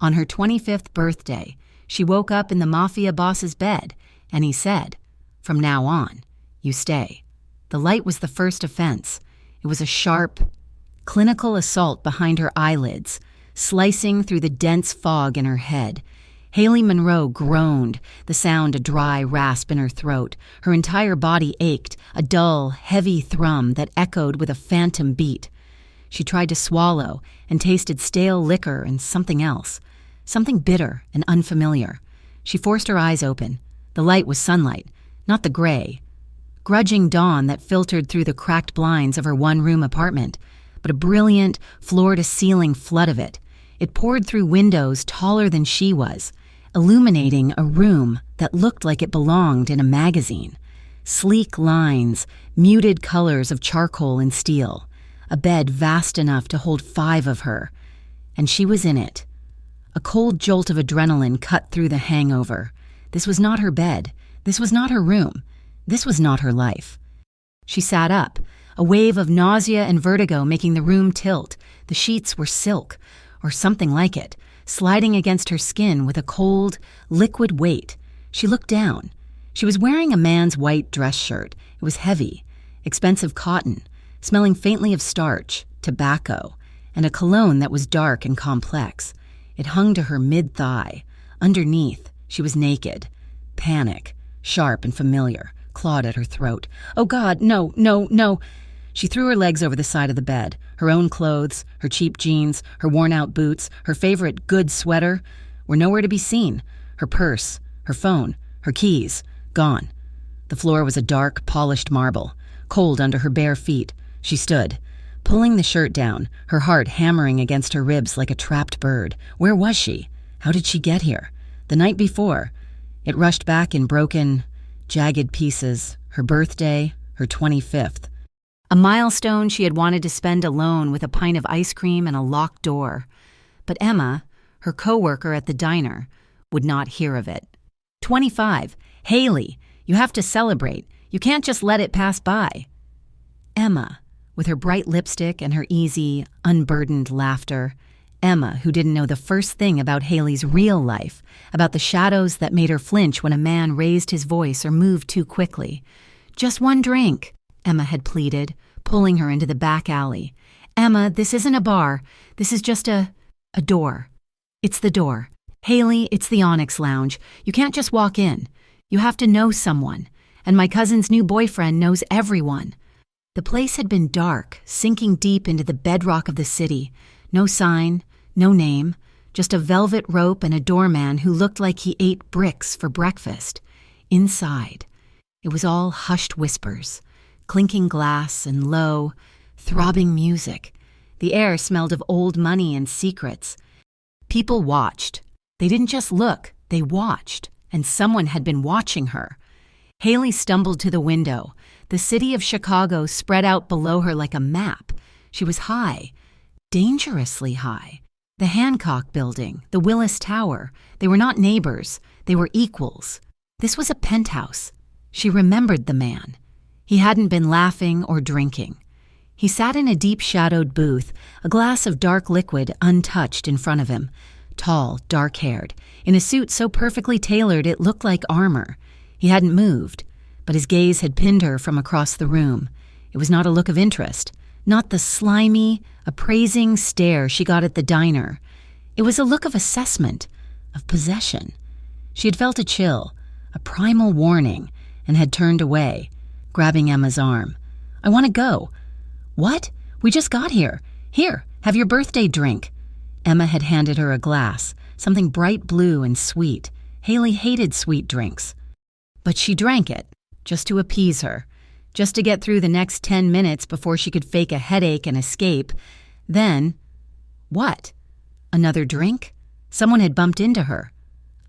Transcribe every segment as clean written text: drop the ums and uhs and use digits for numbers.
On her 25th birthday, she woke up in the mafia boss's bed, and he said, "From now on, you stay." The light was the first offense. It was a sharp, clinical assault behind her eyelids, slicing through the dense fog in her head. Haley Monroe groaned, the sound a dry rasp in her throat. Her entire body ached, a dull, heavy thrum that echoed with a phantom beat. She tried to swallow and tasted stale liquor and something else, something bitter and unfamiliar. She forced her eyes open. The light was sunlight, not the gray, grudging dawn that filtered through the cracked blinds of her one-room apartment, but a brilliant, floor-to-ceiling flood of it. It poured through windows taller than she was, illuminating a room that looked like it belonged in a magazine. Sleek lines, muted colors of charcoal and steel, a bed vast enough to hold 5 of her, and she was in it. A cold jolt of adrenaline cut through the hangover. This was not her bed. This was not her room. This was not her life. She sat up, a wave of nausea and vertigo making the room tilt. The sheets were silk, or something like it, sliding against her skin with a cold, liquid weight. She looked down. She was wearing a man's white dress shirt. It was heavy, expensive cotton, smelling faintly of starch, tobacco, and a cologne that was dark and complex. It hung to her mid-thigh. Underneath, she was naked. Panic, sharp and familiar, clawed at her throat. "Oh God, no, no, no!" She threw her legs over the side of the bed. Her own clothes, her cheap jeans, her worn-out boots, her favorite good sweater were nowhere to be seen. Her purse, her phone, her keys, gone. The floor was a dark, polished marble, cold under her bare feet. She stood, pulling the shirt down, her heart hammering against her ribs like a trapped bird. Where was she? How did she get here? The night before, it rushed back in broken, jagged pieces. Her birthday, her 25th. A milestone she had wanted to spend alone with a pint of ice cream and a locked door. But Emma, her co-worker at the diner, would not hear of it. 25. Haley, you have to celebrate. You can't just let it pass by. Emma, with her bright lipstick and her easy, unburdened laughter. Emma, who didn't know the first thing about Haley's real life, about the shadows that made her flinch when a man raised his voice or moved too quickly. "Just one drink," Emma had pleaded, pulling her into the back alley. "Emma, this isn't a bar. This is just a door. It's the door. Haley, it's the Onyx Lounge. You can't just walk in. You have to know someone. And my cousin's new boyfriend knows everyone." The place had been dark, sinking deep into the bedrock of the city. No sign, no name, just a velvet rope and a doorman who looked like he ate bricks for breakfast. Inside, it was all hushed whispers, clinking glass and low, throbbing music. The air smelled of old money and secrets. People watched. They didn't just look, they watched, and someone had been watching her. Haley stumbled to the window. The city of Chicago spread out below her like a map. She was high, dangerously high. The Hancock Building, the Willis Tower, they were not neighbors, they were equals. This was a penthouse. She remembered the man. He hadn't been laughing or drinking. He sat in a deep-shadowed booth, a glass of dark liquid untouched in front of him. Tall, dark-haired, in a suit so perfectly tailored it looked like armor. He hadn't moved, but his gaze had pinned her from across the room. It was not a look of interest, not the slimy, appraising stare she got at the diner. It was a look of assessment, of possession. She had felt a chill, a primal warning, and had turned away, grabbing Emma's arm. "I want to go." "What? We just got here. Here, have your birthday drink." Emma had handed her a glass, something bright blue and sweet. Haley hated sweet drinks. But she drank it, just to appease her, just to get through the next 10 minutes before she could fake a headache and escape. Then, what? Another drink? Someone had bumped into her.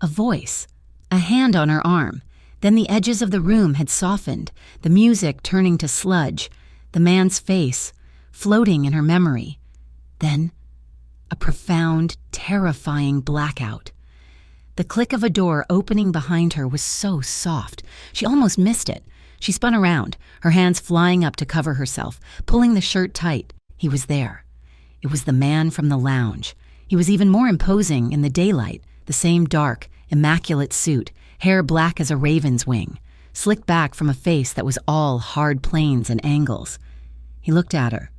A voice, a hand on her arm. Then the edges of the room had softened, the music turning to sludge, the man's face floating in her memory. Then, a profound, terrifying blackout. The click of a door opening behind her was so soft, she almost missed it. She spun around, her hands flying up to cover herself, pulling the shirt tight. He was there. It was the man from the lounge. He was even more imposing in the daylight, the same dark, immaculate suit, hair black as a raven's wing, slicked back from a face that was all hard planes and angles. He looked at her,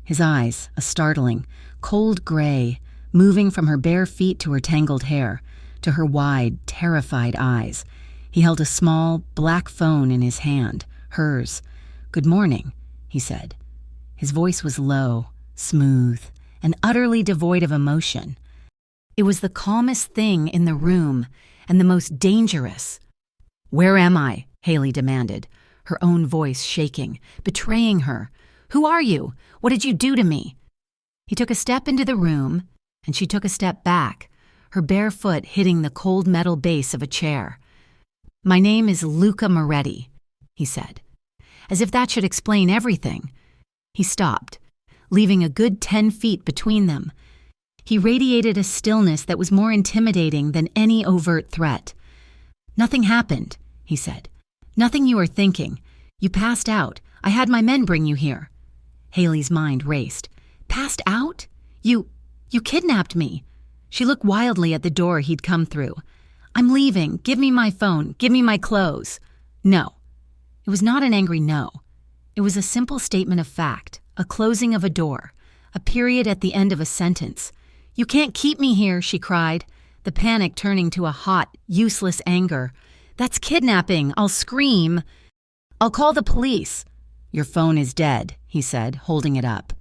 his eyes a startling, cold gray, moving from her bare feet to her tangled hair, to her wide, terrified eyes. He held a small, black phone in his hand, hers. "Good morning," he said. His voice was low, smooth, and utterly devoid of emotion. It was the calmest thing in the room, and the most dangerous. "Where am I?" Haley demanded, her own voice shaking, betraying her. "Who are you? What did you do to me?" He took a step into the room, and she took a step back, her bare foot hitting the cold metal base of a chair. "My name is Luca Moretti," he said. As if that should explain everything. He stopped, leaving a good 10 feet between them. He radiated a stillness that was more intimidating than any overt threat. "Nothing happened," he said. "Nothing you are thinking. You passed out. I had my men bring you here." Haley's mind raced. "Passed out? You kidnapped me." She looked wildly at the door he'd come through. "I'm leaving. Give me my phone. Give me my clothes." No. It was not an angry no. It was a simple statement of fact, a closing of a door, a period at the end of a sentence. "You can't keep me here," she cried, the panic turning to a hot, useless anger. "That's kidnapping. I'll scream. I'll call the police." "Your phone is dead," he said, holding it up.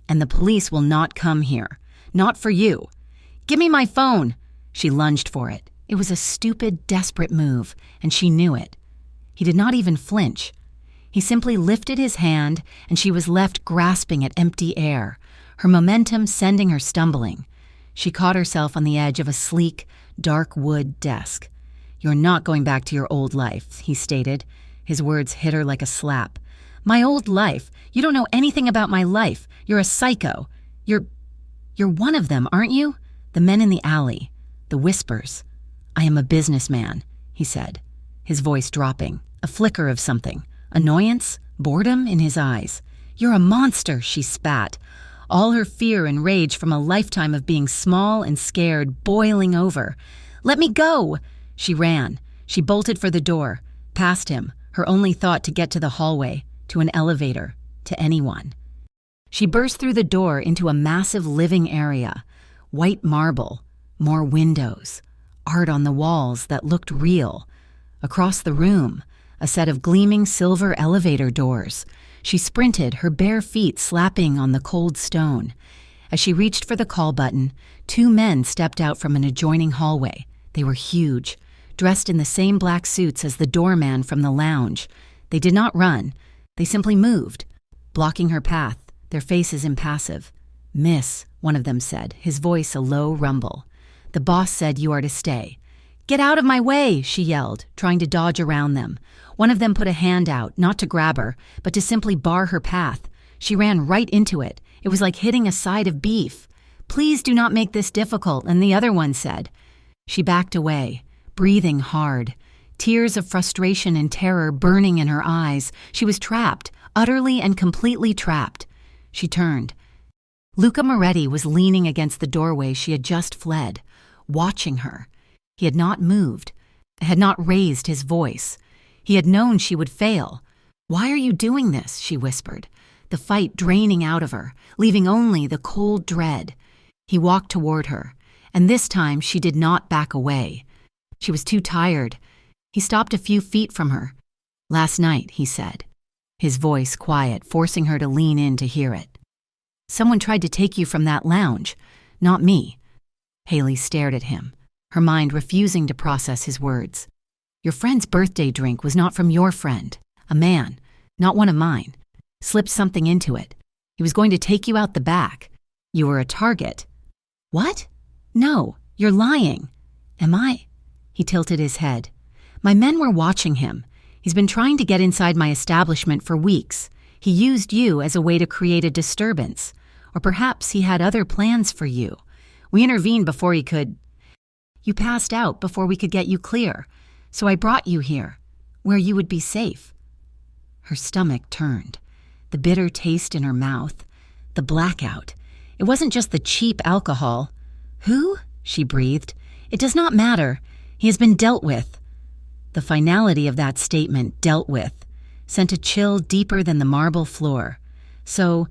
"And the police will not come here. Not for you." "Give me my phone." She lunged for it. It was a stupid, desperate move, and she knew it. He did not even flinch. He simply lifted his hand, and she was left grasping at empty air, her momentum sending her stumbling. She caught herself on the edge of a sleek, dark wood desk. "You're not going back to your old life," he stated. His words hit her like a slap. "My old life? You don't know anything about my life. You're a psycho. You're one of them, aren't you? The men in the alley. The whispers. I am a businessman," he said, his voice dropping, a flicker of something. Annoyance? Boredom in his eyes. "You're a monster," she spat, all her fear and rage from a lifetime of being small and scared boiling over. "Let me go!" She ran. She bolted for the door, past him, her only thought to get to the hallway, to an elevator, to anyone. She burst through the door into a massive living area, white marble, more windows, art on the walls that looked real. Across the room, a set of gleaming silver elevator doors. She sprinted, her bare feet slapping on the cold stone. As she reached for the call button, 2 men stepped out from an adjoining hallway. They were huge, dressed in the same black suits as the doorman from the lounge. They did not run. They simply moved, blocking her path, their faces impassive. "Miss," one of them said, his voice a low rumble. "The boss said you are to stay." "Get out of my way," she yelled, trying to dodge around them. One of them put a hand out, not to grab her, but to simply bar her path. She ran right into it. It was like hitting a side of beef. "Please do not make this difficult," and the other one said. She backed away, breathing hard, tears of frustration and terror burning in her eyes. She was trapped, utterly and completely trapped. She turned. Luca Moretti was leaning against the doorway she had just fled, watching her. He had not moved, had not raised his voice. He had known she would fail. "Why are you doing this?" she whispered, the fight draining out of her, leaving only the cold dread. He walked toward her, and this time she did not back away. She was too tired. He stopped a few feet from her. "Last night," he said, his voice quiet, forcing her to lean in to hear it. "Someone tried to take you from that lounge. Not me." Haley stared at him, her mind refusing to process his words. "Your friend's birthday drink was not from your friend. A man, not one of mine, slipped something into it. He was going to take you out the back. You were a target." "What? No, you're lying." "Am I?" He tilted his head. "My men were watching him. He's been trying to get inside my establishment for weeks. He used you as a way to create a disturbance. Or perhaps he had other plans for you. We intervened before he could. You passed out before we could get you clear. So I brought you here, where you would be safe." Her stomach turned, the bitter taste in her mouth, the blackout. It wasn't just the cheap alcohol. Who? She breathed. It does not matter. He has been dealt with. The finality of that statement, dealt with, sent a chill deeper than the marble floor. So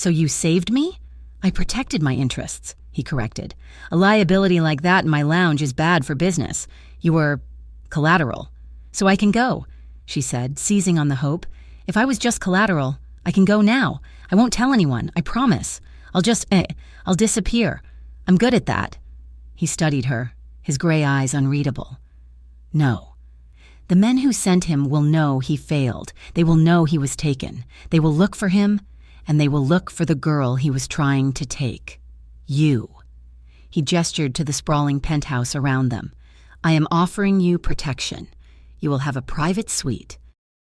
you saved me? I protected my interests, he corrected. A liability like that in my lounge is bad for business. You were collateral. So I can go, she said, seizing on the hope. If I was just collateral, I can go now. I won't tell anyone, I promise. I'll disappear. I'm good at that. He studied her, his gray eyes unreadable. No. The men who sent him will know he failed. They will know he was taken. They will look for him, and they will look for the girl he was trying to take. You. He gestured to the sprawling penthouse around them. I am offering you protection. You will have a private suite.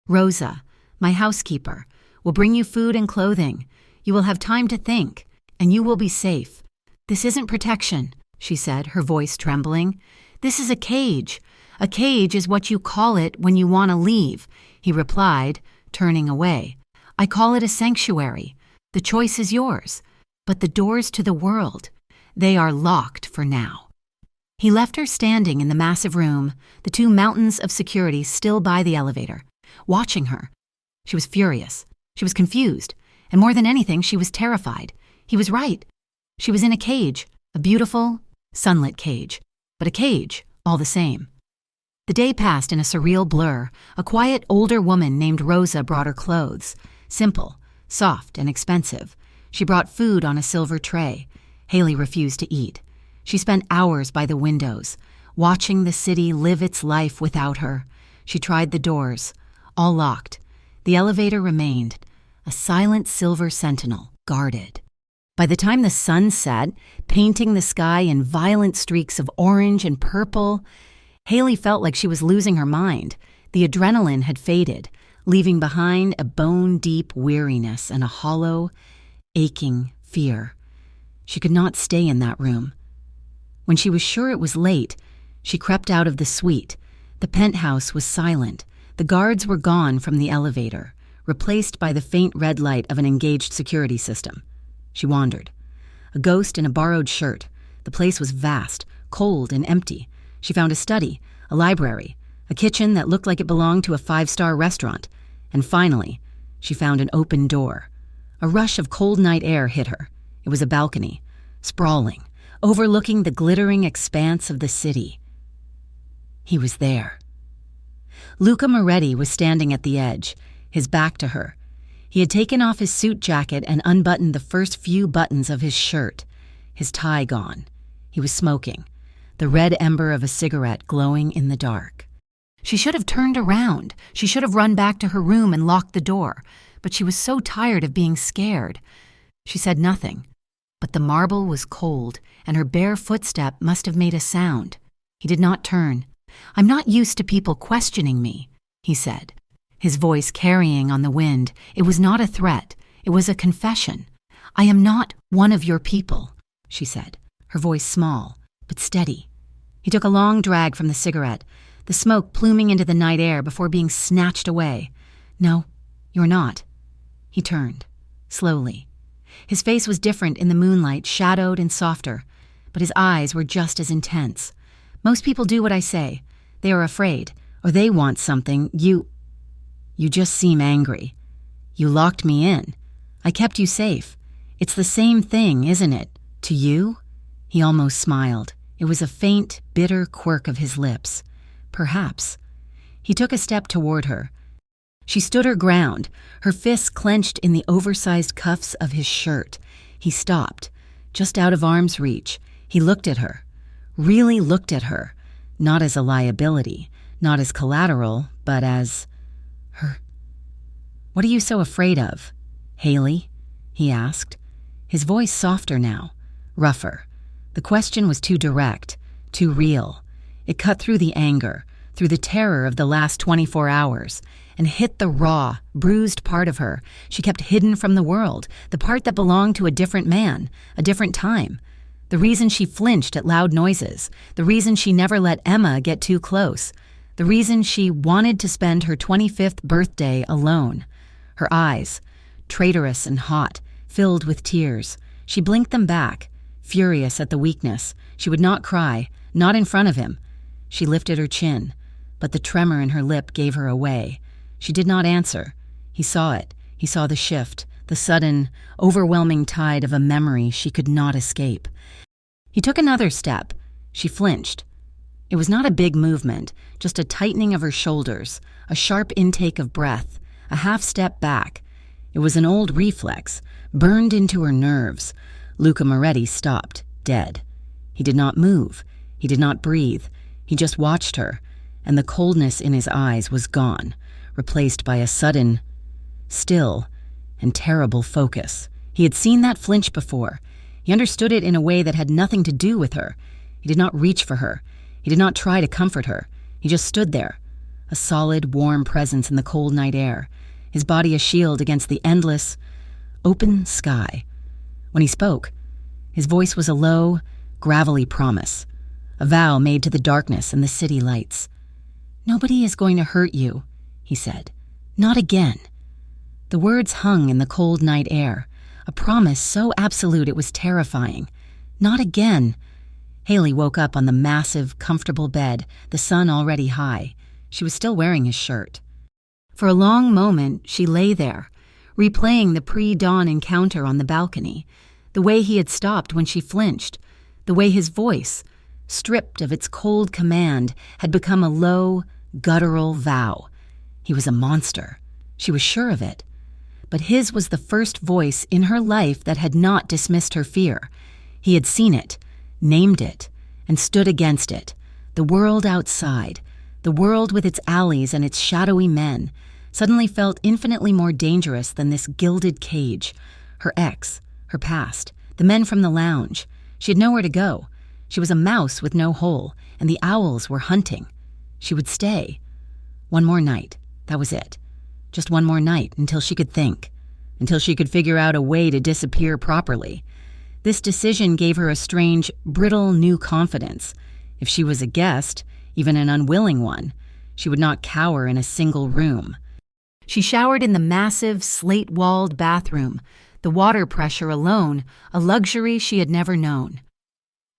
Rosa, my housekeeper, will bring you food and clothing. You will have time to think, and you will be safe. This isn't protection, she said, her voice trembling. This is a cage. A cage is what you call it when you want to leave, he replied, turning away. I call it a sanctuary. The choice is yours. But the doors to the world, they are locked for now. He left her standing in the massive room, the two mountains of security still by the elevator, watching her. She was furious. She was confused. And more than anything, she was terrified. He was right. She was in a cage, a beautiful, sunlit cage, but a cage all the same. The day passed in a surreal blur. A quiet, older woman named Rosa brought her clothes. Simple, soft, and expensive. She brought food on a silver tray. Haley refused to eat. She spent hours by the windows, watching the city live its life without her. She tried the doors, all locked. The elevator remained, a silent silver sentinel, guarded. By the time the sun set, painting the sky in violent streaks of orange and purple, Haley felt like she was losing her mind. The adrenaline had faded, leaving behind a bone-deep weariness and a hollow, aching fear. She could not stay in that room. When she was sure it was late, she crept out of the suite. The penthouse was silent. The guards were gone from the elevator, replaced by the faint red light of an engaged security system. She wandered. A ghost in a borrowed shirt. The place was vast, cold, and empty. She found a study, a library, a kitchen that looked like it belonged to a 5-star restaurant. And finally, she found an open door. A rush of cold night air hit her. It was a balcony, sprawling, overlooking the glittering expanse of the city. He was there. Luca Moretti was standing at the edge, his back to her. He had taken off his suit jacket and unbuttoned the first few buttons of his shirt, his tie gone. He was smoking, the red ember of a cigarette glowing in the dark. She should have turned around. She should have run back to her room and locked the door, but she was so tired of being scared. She said nothing, but the marble was cold, and her bare footstep must have made a sound. He did not turn. I'm not used to people questioning me, he said, his voice carrying on the wind. It was not a threat. It was a confession. I am not one of your people, she said, her voice small, but steady. He took a long drag from the cigarette, the smoke pluming into the night air before being snatched away. No, you're not. He turned, slowly. His face was different in the moonlight, shadowed and softer, but his eyes were just as intense. Most people do what I say. They are afraid, or they want something. You just seem angry. You locked me in. I kept you safe. It's the same thing, isn't it? To you? He almost smiled. It was a faint, bitter quirk of his lips. Perhaps. He took a step toward her. She stood her ground, her fists clenched in the oversized cuffs of his shirt. He stopped, just out of arm's reach. He looked at her, really looked at her, not as a liability, not as collateral, but as her. What are you so afraid of, Haley? He asked, his voice softer now, rougher. The question was too direct, too real. It cut through the anger, through the terror of the last 24 hours, and hit the raw, bruised part of her she kept hidden from the world, the part that belonged to a different man, a different time. The reason she flinched at loud noises, the reason she never let Emma get too close, the reason she wanted to spend her 25th birthday alone. Her eyes, traitorous and hot, filled with tears. She blinked them back, furious at the weakness. She would not cry, not in front of him. She lifted her chin, but the tremor in her lip gave her away. She did not answer. He saw it. He saw the shift, the sudden, overwhelming tide of a memory she could not escape. He took another step. She flinched. It was not a big movement, just a tightening of her shoulders, a sharp intake of breath, a half step back. It was an old reflex, burned into her nerves. Luca Moretti stopped, dead. He did not move. He did not breathe. He just watched her, and the coldness in his eyes was gone, replaced by a sudden, still, and terrible focus. He had seen that flinch before. He understood it in a way that had nothing to do with her. He did not reach for her. He did not try to comfort her. He just stood there, a solid, warm presence in the cold night air, his body a shield against the endless, open sky. When he spoke, his voice was a low, gravelly promise, a vow made to the darkness and the city lights. "Nobody is going to hurt you," he said. "Not again." The words hung in the cold night air, a promise so absolute it was terrifying. Not again. Haley woke up on the massive, comfortable bed, the sun already high. She was still wearing his shirt. For a long moment, she lay there, replaying the pre-dawn encounter on the balcony, the way he had stopped when she flinched, the way his voice, stripped of its cold command, had become a low, guttural vow. He was a monster. She was sure of it. But his was the first voice in her life that had not dismissed her fear. He had seen it, named it, and stood against it. The world outside, the world with its alleys and its shadowy men, suddenly felt infinitely more dangerous than this gilded cage. Her ex, her past, the men from the lounge. She had nowhere to go. She was a mouse with no hole, and the owls were hunting. She would stay. One more night. That was it. Just one more night until she could think, until she could figure out a way to disappear properly. This decision gave her a strange, brittle new confidence. If she was a guest, even an unwilling one, she would not cower in a single room. She showered in the massive, slate-walled bathroom, the water pressure alone, a luxury she had never known.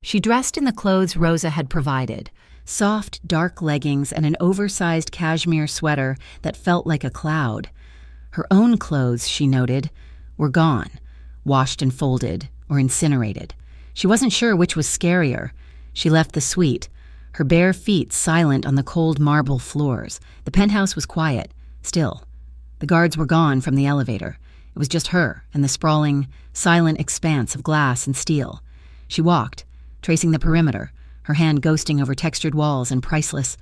She dressed in the clothes Rosa had provided, soft, dark leggings and an oversized cashmere sweater that felt like a cloud. Her own clothes, she noted, were gone, washed and folded, or incinerated. She wasn't sure which was scarier. She left the suite, her bare feet silent on the cold marble floors. The penthouse was quiet, still. The guards were gone from the elevator. It was just her and the sprawling, silent expanse of glass and steel. She walked, tracing the perimeter, her hand ghosting over textured walls and priceless,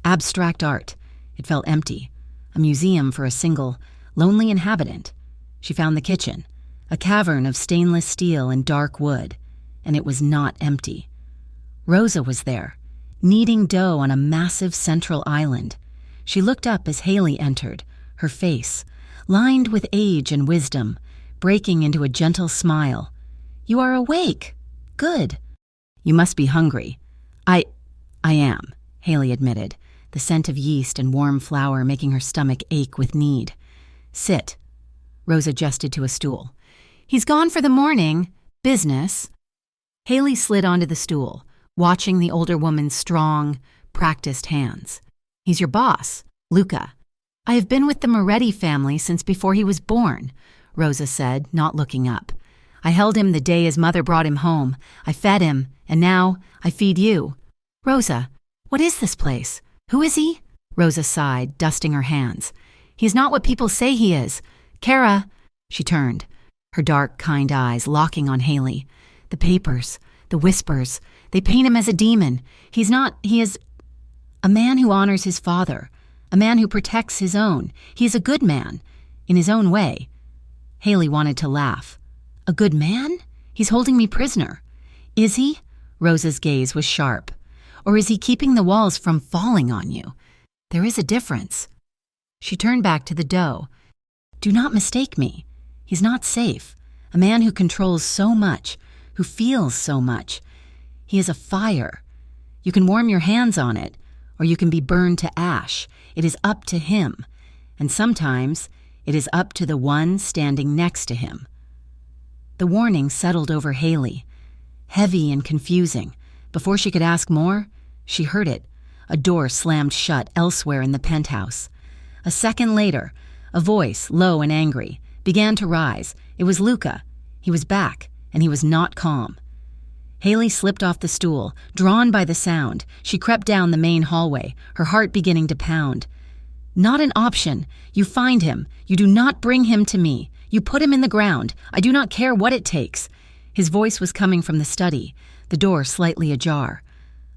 abstract art. It felt empty, a museum for a single, lonely inhabitant. She found the kitchen, a cavern of stainless steel and dark wood, and it was not empty. Rosa was there, kneading dough on a massive central island. She looked up as Haley entered, her face, lined with age and wisdom, breaking into a gentle smile. "You are awake. Good. You must be hungry." I am," Haley admitted, the scent of yeast and warm flour making her stomach ache with need. "Sit." Rosa gestured to a stool. "He's gone for the morning. Business." Haley slid onto the stool, watching the older woman's strong, practiced hands. "He's your boss, Luca." "I have been with the Moretti family since before he was born," Rosa said, not looking up. "I held him the day his mother brought him home. I fed him, and now I feed you." "Rosa, what is this place? Who is he?" Rosa sighed, dusting her hands. "He's not what people say he is. Kara." She turned, her dark, kind eyes locking on Haley. "The papers, the whispers, they paint him as a demon. He is a man who honors his father, a man who protects his own. He is a good man, in his own way." Haley wanted to laugh. "A good man? He's holding me prisoner." "Is he?" Rosa's gaze was sharp. "Or is he keeping the walls from falling on you? There is a difference." She turned back to the dough. "Do not mistake me. He's not safe. A man who controls so much, who feels so much. He is a fire. You can warm your hands on it, or you can be burned to ash. It is up to him. And sometimes it is up to the one standing next to him." The warning settled over Haley. heavy and confusing. Before she could ask more, she heard it. A door slammed shut elsewhere in the penthouse. A second later, a voice, low and angry, began to rise. It was Luca. He was back, and he was not calm. Haley slipped off the stool, drawn by the sound. She crept down the main hallway, her heart beginning to pound. Not an option. You find him. You do not bring him to me. You put him in the ground. I do not care what it takes. His voice was coming from the study, the door slightly ajar.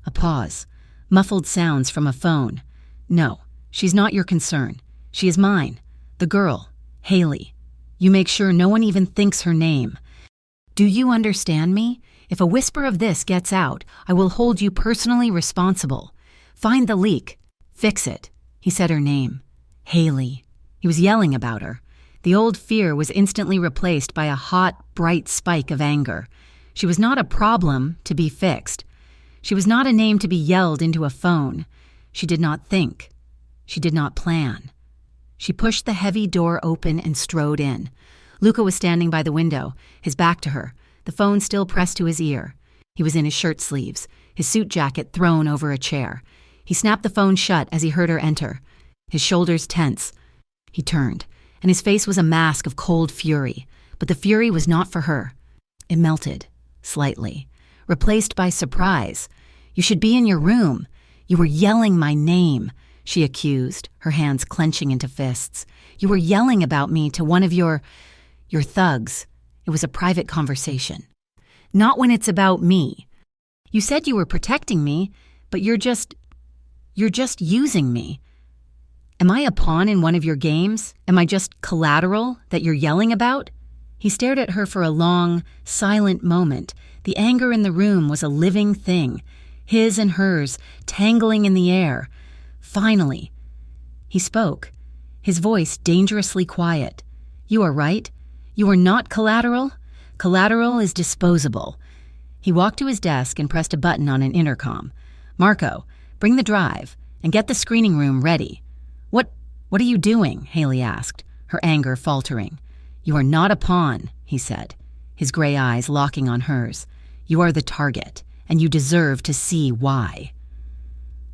A pause. Muffled sounds from a phone. No, she's not your concern. She is mine. The girl, Haley. You make sure no one even thinks her name. Do you understand me? If a whisper of this gets out, I will hold you personally responsible. Find the leak. Fix it. He said her name. Haley. He was yelling about her. The old fear was instantly replaced by a hot, bright spike of anger. She was not a problem to be fixed. She was not a name to be yelled into a phone. She did not think. She did not plan. She pushed the heavy door open and strode in. Luca was standing by the window, his back to her, the phone still pressed to his ear. He was in his shirt sleeves, his suit jacket thrown over a chair. He snapped the phone shut as he heard her enter, his shoulders tense. He turned, and his face was a mask of cold fury. But the fury was not for her. It melted, slightly, replaced by surprise. You should be in your room. You were yelling my name, she accused, her hands clenching into fists. You were yelling about me to one of your thugs. It was a private conversation. Not when it's about me. You said you were protecting me, but you're just using me. Am I a pawn in one of your games? Am I just collateral that you're yelling about? He stared at her for a long, silent moment. The anger in the room was a living thing, his and hers, tangling in the air. Finally, he spoke, his voice dangerously quiet. You are right. You are not collateral. Collateral is disposable. He walked to his desk and pressed a button on an intercom. Marco, bring the drive and get the screening room ready. What are you doing? Haley asked, her anger faltering. You are not a pawn, he said, his gray eyes locking on hers. You are the target, and you deserve to see why.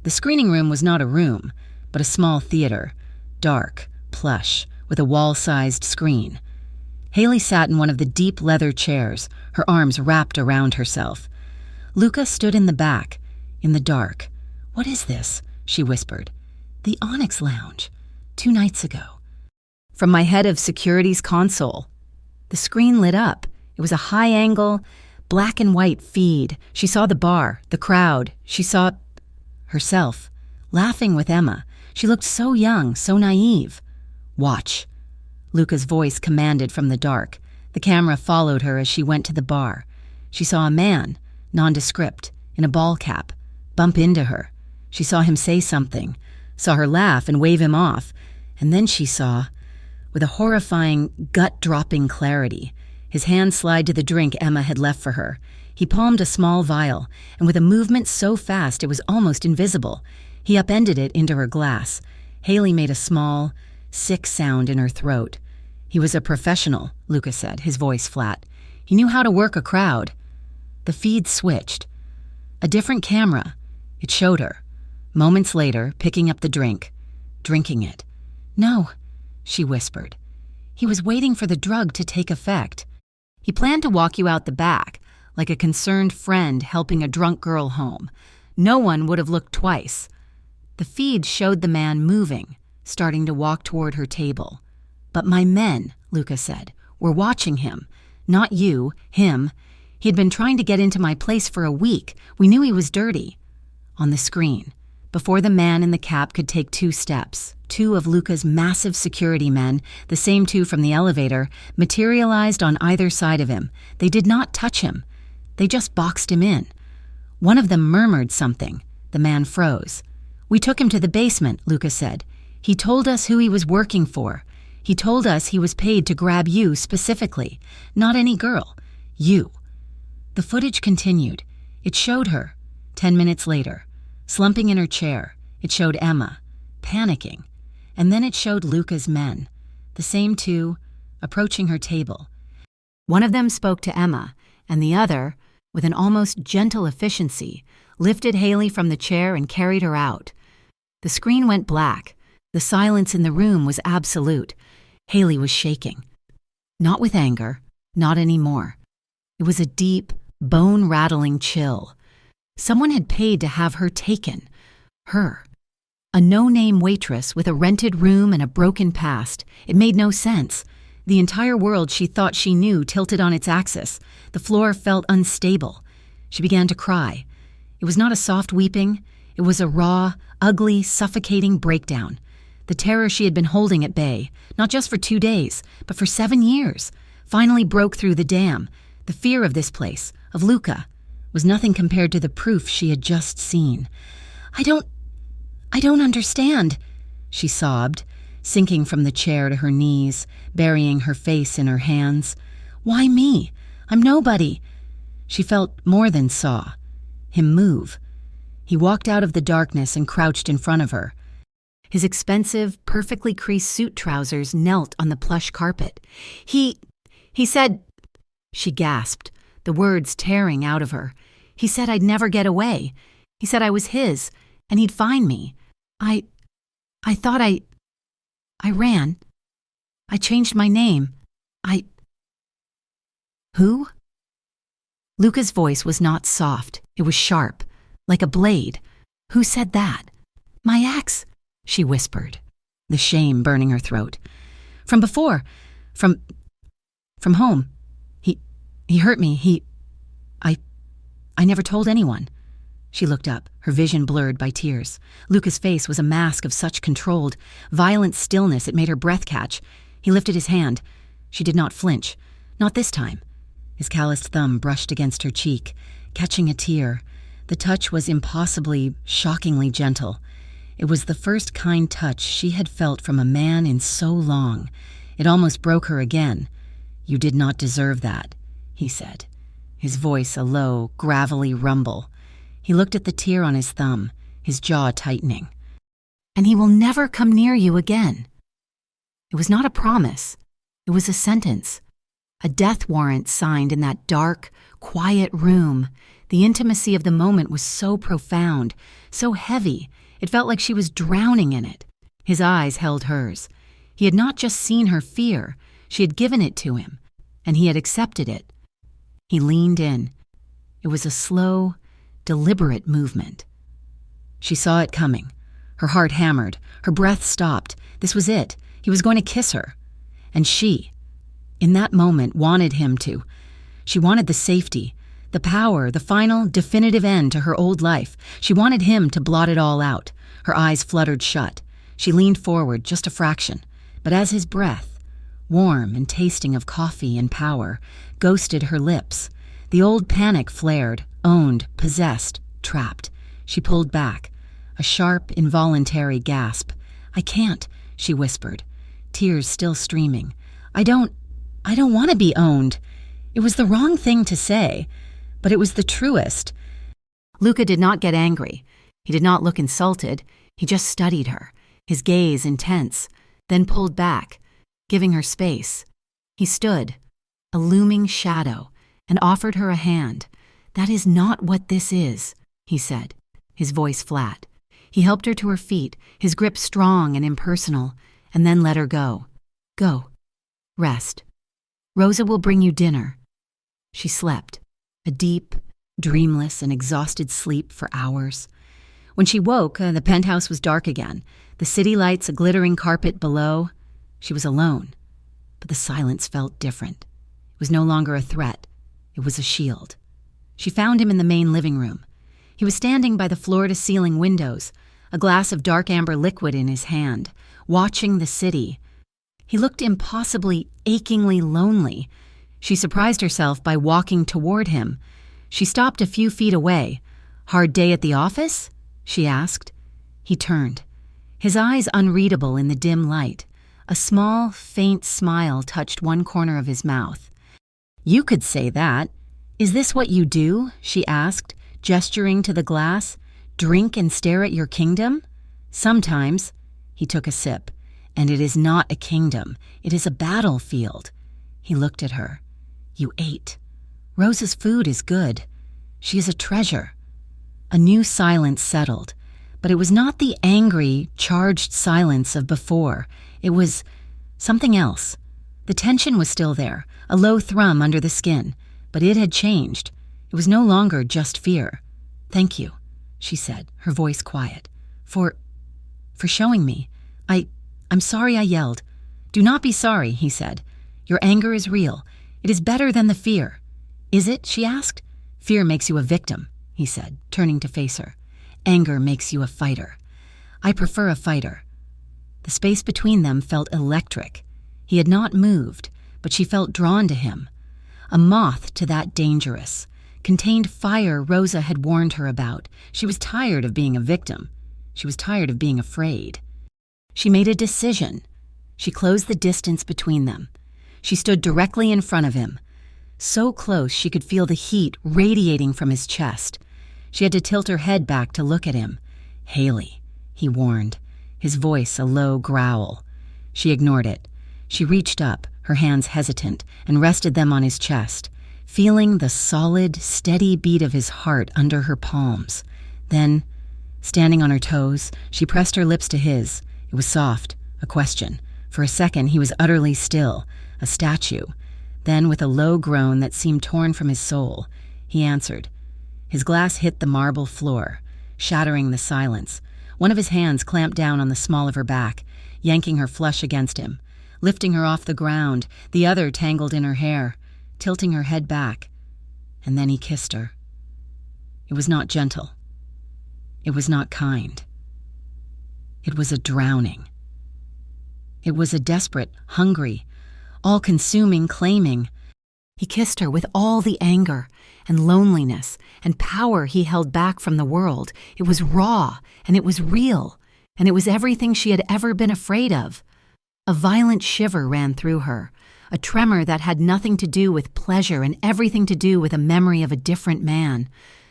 The screening room was not a room, but a small theater, dark, plush, with a wall-sized screen. Haley sat in one of the deep leather chairs, her arms wrapped around herself. Luca stood in the back, in the dark. What is this? She whispered. The Onyx Lounge. 2 nights ago. From my head of security's console. The screen lit up. It was a high-angle, black and white feed. She saw the bar, the crowd. She saw herself, laughing with Emma. She looked so young, so naive. Watch. Luca's voice commanded from the dark. The camera followed her as she went to the bar. She saw a man, nondescript, in a ball cap, bump into her. She saw him say something, saw her laugh and wave him off, and then she saw, with a horrifying, gut-dropping clarity, his hand slide to the drink Emma had left for her. He palmed a small vial, and with a movement so fast it was almost invisible, he upended it into her glass. Haley made a small, sick sound in her throat. He was a professional, Luca said, his voice flat. He knew how to work a crowd. The feed switched. A different camera. It showed her. Moments later, picking up the drink, drinking it. No, she whispered. He was waiting for the drug to take effect. He planned to walk you out the back, like a concerned friend helping a drunk girl home. No one would have looked twice. The feed showed the man moving, starting to walk toward her table. But my men, Luca said, were watching him. Not you, him. He had been trying to get into my place for a week. We knew he was dirty. On the screen, before the man in the cap could take 2 steps, 2 of Luca's massive security men, the same 2 from the elevator, materialized on either side of him. They did not touch him. They just boxed him in. One of them murmured something. The man froze. We took him to the basement, Luca said. He told us who he was working for. He told us he was paid to grab you specifically, not any girl. You. The footage continued. It showed her, 10 minutes later, slumping in her chair. It showed Emma, panicking. And then it showed Luca's men, the same 2, approaching her table. One of them spoke to Emma, and the other, with an almost gentle efficiency, lifted Haley from the chair and carried her out. The screen went black. The silence in the room was absolute. Haley was shaking. Not with anger, not anymore. It was a deep, bone-rattling chill. Someone had paid to have her taken. Her. A no-name waitress with a rented room and a broken past. It made no sense. The entire world she thought she knew tilted on its axis. The floor felt unstable. She began to cry. It was not a soft weeping. It was a raw, ugly, suffocating breakdown. The terror she had been holding at bay, not just for 2 days, but for 7 years, finally broke through the dam. The fear of this place, of Luca, was nothing compared to the proof she had just seen. I don't understand, she sobbed, sinking from the chair to her knees, burying her face in her hands. Why me? I'm nobody. She felt more than saw. Him move. He walked out of the darkness and crouched in front of her. His expensive, perfectly creased suit trousers knelt on the plush carpet. He said, she gasped, the words tearing out of her. He said I'd never get away. He said I was his, and he'd find me. I thought I ran. I changed my name. Who? Luca's voice was not soft. It was sharp, like a blade. Who said that? My ex, she whispered, the shame burning her throat. From before. From home. He hurt me. I never told anyone. She looked up, her vision blurred by tears. Luca's face was a mask of such controlled, violent stillness it made her breath catch. He lifted his hand. She did not flinch. Not this time. His calloused thumb brushed against her cheek, catching a tear. The touch was impossibly, shockingly gentle. It was the first kind touch she had felt from a man in so long. It almost broke her again. You did not deserve that, he said, his voice a low, gravelly rumble. He looked at the tear on his thumb, his jaw tightening. And he will never come near you again. It was not a promise. It was a sentence. A death warrant signed in that dark, quiet room. The intimacy of the moment was so profound, so heavy, it felt like she was drowning in it. His eyes held hers. He had not just seen her fear, she had given it to him, and he had accepted it. He leaned in. It was a slow, deliberate movement. She saw it coming. Her heart hammered. Her breath stopped. This was it. He was going to kiss her. And she, in that moment, wanted him to. She wanted the safety, the power, the final, definitive end to her old life. She wanted him to blot it all out. Her eyes fluttered shut. She leaned forward just a fraction. But as his breath, warm and tasting of coffee and power, ghosted her lips, the old panic flared, owned, possessed, trapped. She pulled back. A sharp, involuntary gasp. I can't, she whispered, tears still streaming. I don't want to be owned. It was the wrong thing to say, but it was the truest. Luca did not get angry. He did not look insulted. He just studied her, his gaze intense, then pulled back, giving her space. He stood, a looming shadow, and offered her a hand. That is not what this is, he said, his voice flat. He helped her to her feet, his grip strong and impersonal, and then let her go. Go. Rest. Rosa will bring you dinner. She slept, a deep, dreamless, and exhausted sleep for hours. When she woke, the penthouse was dark again, the city lights a glittering carpet below. She was alone, but the silence felt different. It was no longer a threat. It was a shield. She found him in the main living room. He was standing by the floor-to-ceiling windows, a glass of dark amber liquid in his hand, watching the city. He looked impossibly, achingly lonely. She surprised herself by walking toward him. She stopped a few feet away. Hard day at the office? She asked. He turned, his eyes unreadable in the dim light. A small, faint smile touched one corner of his mouth. You could say that. Is this what you do? She asked, gesturing to the glass. Drink and stare at your kingdom? Sometimes. He took a sip. And it is not a kingdom. It is a battlefield. He looked at her. You ate. Rosa's food is good. She is a treasure." A new silence settled, but it was not the angry, charged silence of before. It was something else. The tension was still there, a low thrum under the skin, but it had changed. It was no longer just fear. "Thank you," she said, her voice quiet. For showing me. I'm sorry I yelled." "Do not be sorry," he said. "Your anger is real. It is better than the fear." "Is it?" she asked. "Fear makes you a victim," he said, turning to face her. "Anger makes you a fighter. I prefer a fighter." The space between them felt electric. He had not moved, but she felt drawn to him. A moth to that dangerous, contained fire Rosa had warned her about. She was tired of being a victim. She was tired of being afraid. She made a decision. She closed the distance between them. She stood directly in front of him, so close she could feel the heat radiating from his chest. She had to tilt her head back to look at him. "Haley," he warned, his voice a low growl. She ignored it. She reached up, her hands hesitant, and rested them on his chest, feeling the solid, steady beat of his heart under her palms. Then, standing on her toes, she pressed her lips to his. It was soft, a question. For a second, he was utterly still, a statue. Then, with a low groan that seemed torn from his soul, he answered. His glass hit the marble floor, shattering the silence. One of his hands clamped down on the small of her back, yanking her flush against him, lifting her off the ground, the other tangled in her hair, tilting her head back. And then he kissed her. It was not gentle. It was not kind. It was a drowning. It was a desperate, hungry, all-consuming claiming. He kissed her with all the anger and loneliness and power he held back from the world. It was raw, and it was real, and it was everything she had ever been afraid of. A violent shiver ran through her, a tremor that had nothing to do with pleasure and everything to do with a memory of a different man,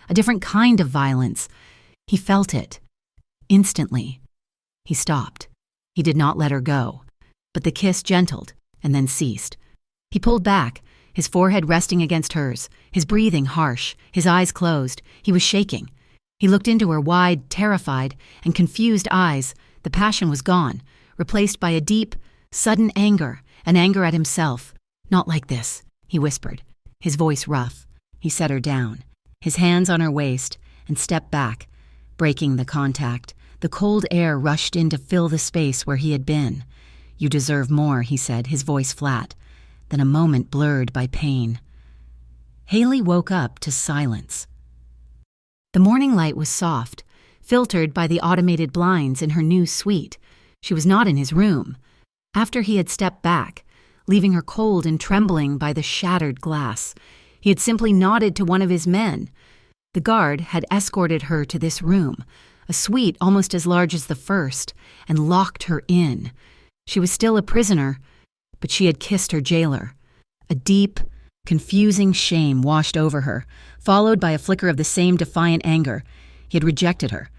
a different kind of violence. He felt it. Instantly. He stopped. He did not let her go, but the kiss gentled and then ceased. He pulled back, his forehead resting against hers, his breathing harsh, his eyes closed. He was shaking. He looked into her wide, terrified, and confused eyes. The passion was gone, replaced by a deep, sudden anger, an anger at himself. "Not like this," he whispered, his voice rough. He set her down, his hands on her waist, and stepped back, breaking the contact. The cold air rushed in to fill the space where he had been. "You deserve more," he said, his voice flat, then a moment blurred by pain. Haley woke up to silence. The morning light was soft, filtered by the automated blinds in her new suite. She was not in his room. After he had stepped back, leaving her cold and trembling by the shattered glass, he had simply nodded to one of his men. The guard had escorted her to this room, a suite almost as large as the first, and locked her in. She was still a prisoner, but she had kissed her jailer. A deep, confusing shame washed over her, followed by a flicker of the same defiant anger. He had rejected her.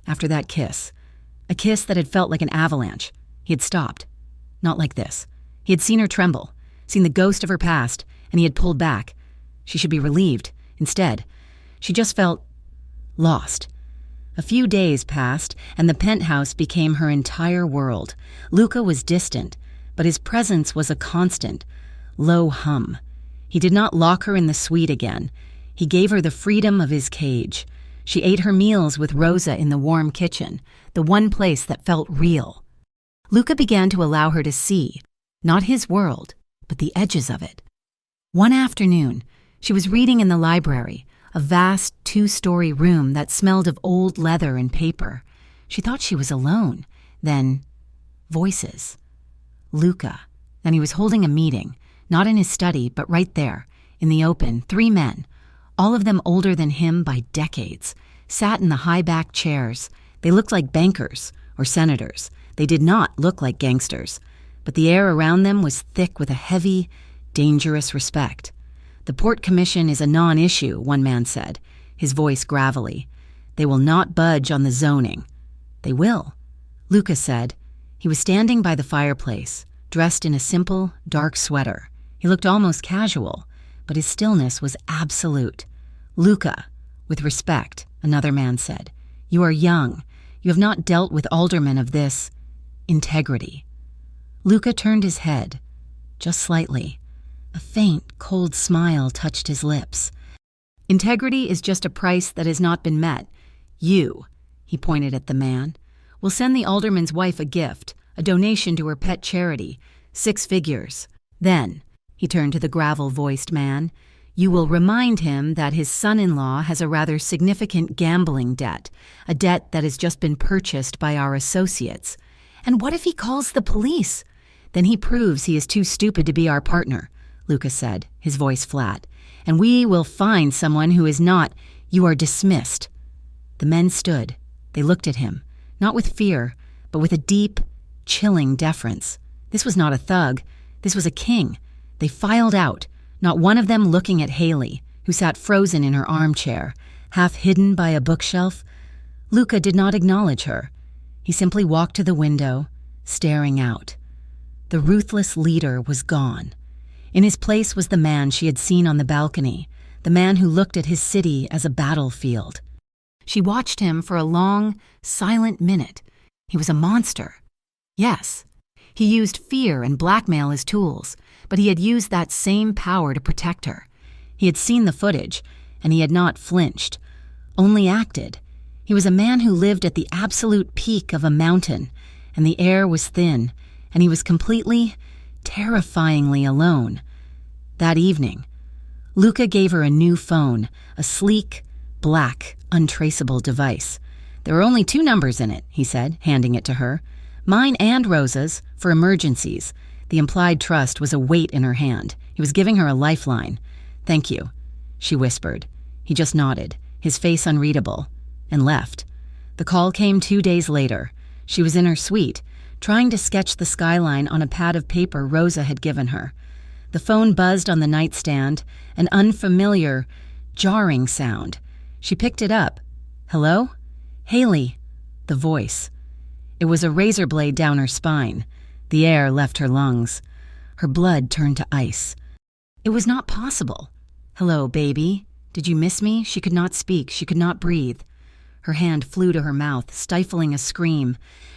After that kiss, a kiss that had felt like an avalanche, he had stopped. Not like this. He had seen her tremble, seen the ghost of her past, and he had pulled back. She should be relieved. Instead, she just felt lost. A few days passed, and the penthouse became her entire world. Luca was distant, but his presence was a constant, low hum. He did not lock her in the suite again. He gave her the freedom of his cage. She ate her meals with Rosa in the warm kitchen, the one place that felt real. Luca began to allow her to see, not his world, but the edges of it. One afternoon, she was reading in the library, a vast 2-story room that smelled of old leather and paper. She thought she was alone. Then, voices. Luca. Then he was holding a meeting, not in his study, but right there, in the open. 3 men, all of them older than him by decades, sat in the high-backed chairs. They looked like bankers or senators. They did not look like gangsters, but the air around them was thick with a heavy, dangerous respect. "The Port Commission is a non-issue," one man said, his voice gravelly. "They will not budge on the zoning." "They will," Luca said. He was standing by the fireplace, dressed in a simple, dark sweater. He looked almost casual, but his stillness was absolute. "Luca," With respect, another man said. You are young. You have not dealt with aldermen of this integrity. Luca turned his head, just slightly. A faint, cold smile touched his lips. Integrity is just a price that has not been met. You, he pointed at the man, will send the alderman's wife a gift, a donation to her pet charity, 6 figures. Then, he turned to the gravel-voiced man, you will remind him that his son-in-law has a rather significant gambling debt, a debt that has just been purchased by our associates. And what if he calls the police? Then he proves he is too stupid to be our partner, Luca said, his voice flat. And we will find someone who is not. You are dismissed. The men stood. They looked at him, not with fear, but with a deep, chilling deference. This was not a thug. This was a king. They filed out, not one of them looking at Haley, who sat frozen in her armchair, half hidden by a bookshelf. Luca did not acknowledge her. He simply walked to the window, staring out. The ruthless leader was gone. In his place was the man she had seen on the balcony, the man who looked at his city as a battlefield. She watched him for a long, silent minute. He was a monster. Yes, he used fear and blackmail as tools, but he had used that same power to protect her. He had seen the footage, and he had not flinched, only acted. He was a man who lived at the absolute peak of a mountain, and the air was thin, and he was completely, terrifyingly alone. That evening, Luca gave her a new phone, a sleek, black, untraceable device. There were only 2 numbers in it, he said, handing it to her. Mine and Rosa's, for emergencies. The implied trust was a weight in her hand. He was giving her a lifeline. Thank you, she whispered. He just nodded, his face unreadable, and left. The call came 2 days later. She was in her suite, trying to sketch the skyline on a pad of paper Rosa had given her. The phone buzzed on the nightstand, an unfamiliar, jarring sound. She picked it up. Hello? Haley. The voice. It was a razor blade down her spine. The air left her lungs. Her blood turned to ice. It was not possible. Hello, baby. Did you miss me? She could not speak. She could not breathe. Her hand flew to her mouth, stifling a scream.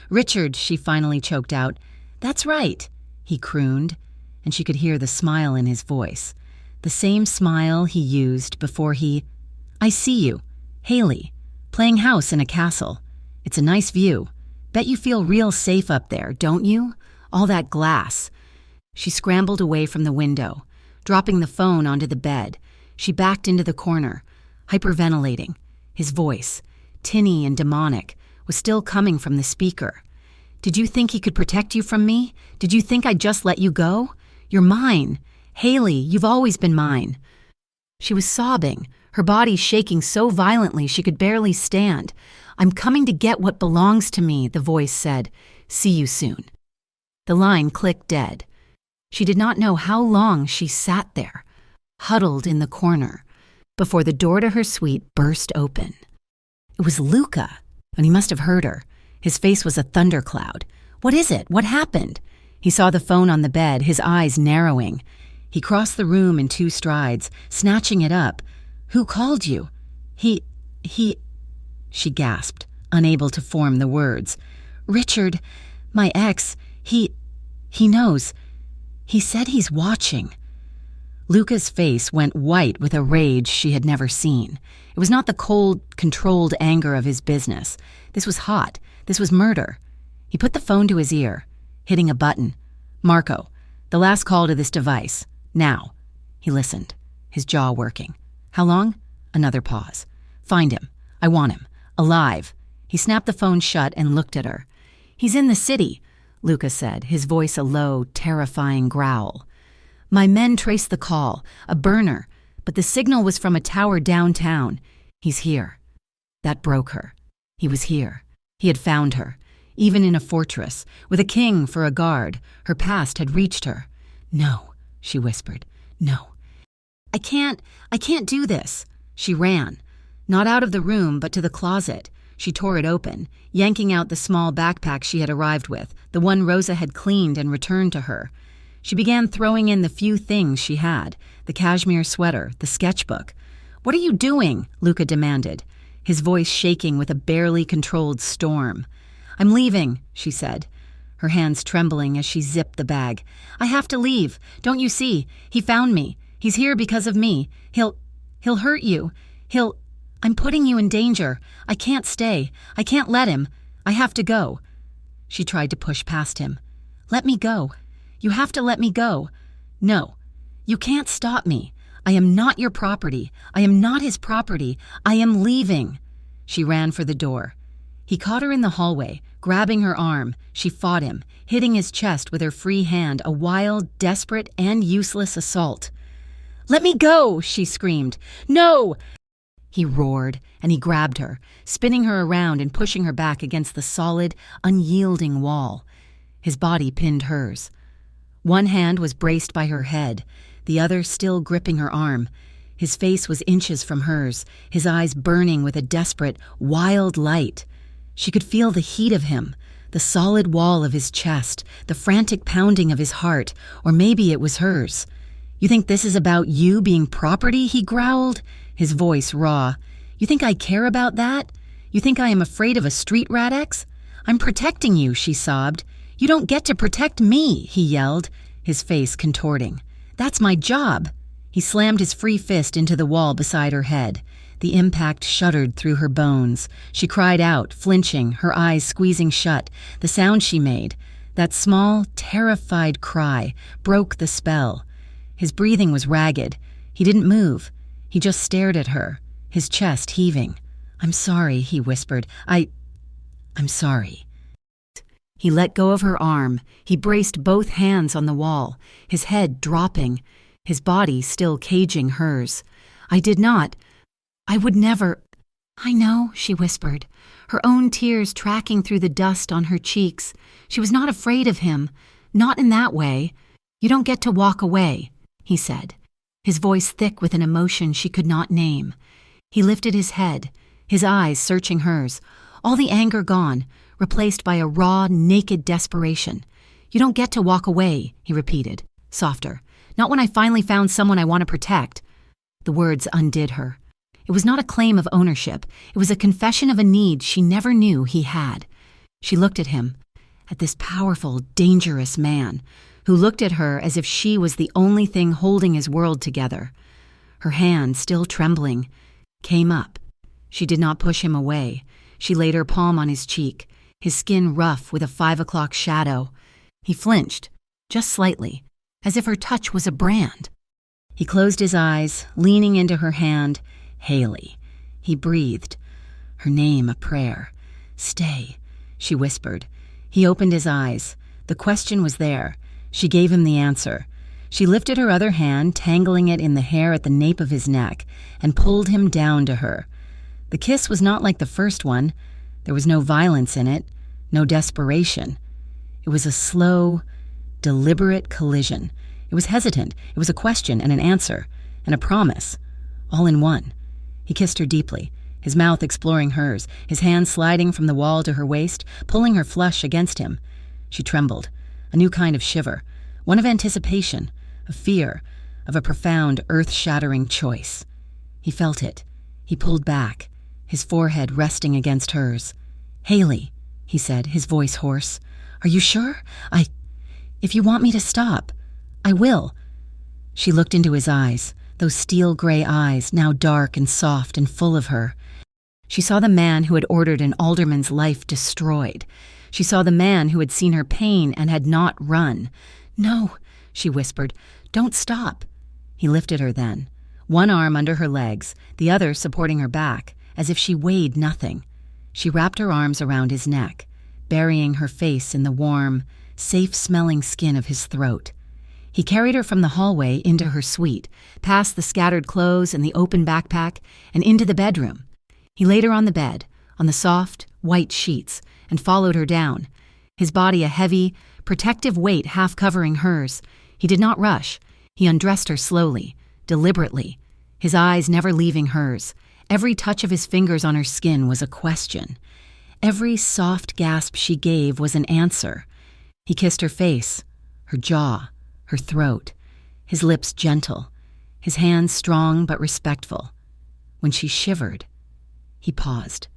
Richard, she finally choked out. That's right, he crooned, and she could hear the smile in his voice. The same smile he used before he... I see you. Haley. Playing house in a castle. It's a nice view. Bet you feel real safe up there, don't you? All that glass. She scrambled away from the window, dropping the phone onto the bed. She backed into the corner, hyperventilating. His voice, tinny and demonic, was still coming from the speaker. Did you think he could protect you from me? Did you think I'd just let you go? You're mine. Haley, you've always been mine. She was sobbing, her body shaking so violently she could barely stand. I'm coming to get what belongs to me, the voice said. See you soon. The line clicked dead. She did not know how long she sat there, huddled in the corner, before the door to her suite burst open. It was Luca, and he must have heard her. His face was a thundercloud. What is it? What happened? He saw the phone on the bed, his eyes narrowing. He crossed the room in 2 strides, snatching it up. Who called you? He... She gasped, unable to form the words. Richard, my ex, he knows. He said he's watching. Luca's face went white with a rage she had never seen. It was not the cold, controlled anger of his business. This was hot. This was murder. He put the phone to his ear, hitting a button. Marco, the last call to this device. Now. He listened, his jaw working. How long? Another pause. Find him. I want him. Alive. He snapped the phone shut and looked at her. He's in the city, Luca said, his voice a low, terrifying growl. My men traced the call, a burner, but the signal was from a tower downtown. He's here. That broke her. He was here. He had found her, even in a fortress, with a king for a guard. Her past had reached her. No, she whispered. No. I can't do this. She ran. Not out of the room, but to the closet. She tore it open, yanking out the small backpack she had arrived with, the one Rosa had cleaned and returned to her. She began throwing in the few things she had, the cashmere sweater, the sketchbook. What are you doing? Luca demanded, his voice shaking with a barely controlled storm. I'm leaving, she said, her hands trembling as she zipped the bag. I have to leave. Don't you see? He found me. He's here because of me. He'll hurt you. I'm putting you in danger. I can't stay. I can't let him. I have to go. She tried to push past him. Let me go. You have to let me go. No. You can't stop me. I am not your property. I am not his property. I am leaving. She ran for the door. He caught her in the hallway, grabbing her arm. She fought him, hitting his chest with her free hand, a wild, desperate, and useless assault. Let me go, she screamed. No! He roared, and he grabbed her, spinning her around and pushing her back against the solid, unyielding wall. His body pinned hers. One hand was braced by her head, the other still gripping her arm. His face was inches from hers, his eyes burning with a desperate, wild light. She could feel the heat of him, the solid wall of his chest, the frantic pounding of his heart, or maybe it was hers. You think this is about you being property? He growled, his voice raw. You think I care about that? You think I am afraid of a street rat X? I'm protecting you, she sobbed. You don't get to protect me, he yelled, his face contorting. That's my job. He slammed his free fist into the wall beside her head. The impact shuddered through her bones. She cried out, flinching, her eyes squeezing shut. The sound she made, that small, terrified cry, broke the spell. His breathing was ragged. He didn't move. He just stared at her, his chest heaving. I'm sorry, he whispered. I'm sorry. He let go of her arm. He braced both hands on the wall, his head dropping, his body still caging hers. I would never. I know, she whispered, her own tears tracking through the dust on her cheeks. She was not afraid of him, not in that way. You don't get to walk away, he said, his voice thick with an emotion she could not name. He lifted his head, his eyes searching hers, all the anger gone, replaced by a raw, naked desperation. You don't get to walk away, he repeated, softer. Not when I finally found someone I want to protect. The words undid her. It was not a claim of ownership. It was a confession of a need she never knew he had. She looked at him, at this powerful, dangerous man, who looked at her as if she was the only thing holding his world together. Her hand, still trembling, came up. She did not push him away. She laid her palm on his cheek, his skin rough with a 5 o'clock shadow. He flinched, just slightly, as if her touch was a brand. He closed his eyes, leaning into her hand. Haley. He breathed, her name a prayer. Stay, she whispered. He opened his eyes. The question was there. She gave him the answer. She lifted her other hand, tangling it in the hair at the nape of his neck, and pulled him down to her. The kiss was not like the first one. There was no violence in it, no desperation. It was a slow, deliberate collision. It was hesitant. It was a question and an answer, and a promise, all in one. He kissed her deeply, his mouth exploring hers, his hand sliding from the wall to her waist, pulling her flush against him. She trembled, a new kind of shiver, one of anticipation, of fear, of a profound, earth-shattering choice. He felt it. He pulled back, his forehead resting against hers. Haley, he said, his voice hoarse. Are you sure? If you want me to stop, I will. She looked into his eyes, those steel gray eyes, now dark and soft and full of her. She saw the man who had ordered an alderman's life destroyed. She saw the man who had seen her pain and had not run. No, she whispered, don't stop. He lifted her then, one arm under her legs, the other supporting her back, as if she weighed nothing. She wrapped her arms around his neck, burying her face in the warm, safe-smelling skin of his throat. He carried her from the hallway into her suite, past the scattered clothes and the open backpack, and into the bedroom. He laid her on the bed, on the soft, white sheets, and followed her down, his body a heavy, protective weight half covering hers. He did not rush. He undressed her slowly, deliberately, his eyes never leaving hers. Every touch of his fingers on her skin was a question. Every soft gasp she gave was an answer. He kissed her face, her jaw, her throat, his lips gentle, his hands strong but respectful. When she shivered, he paused.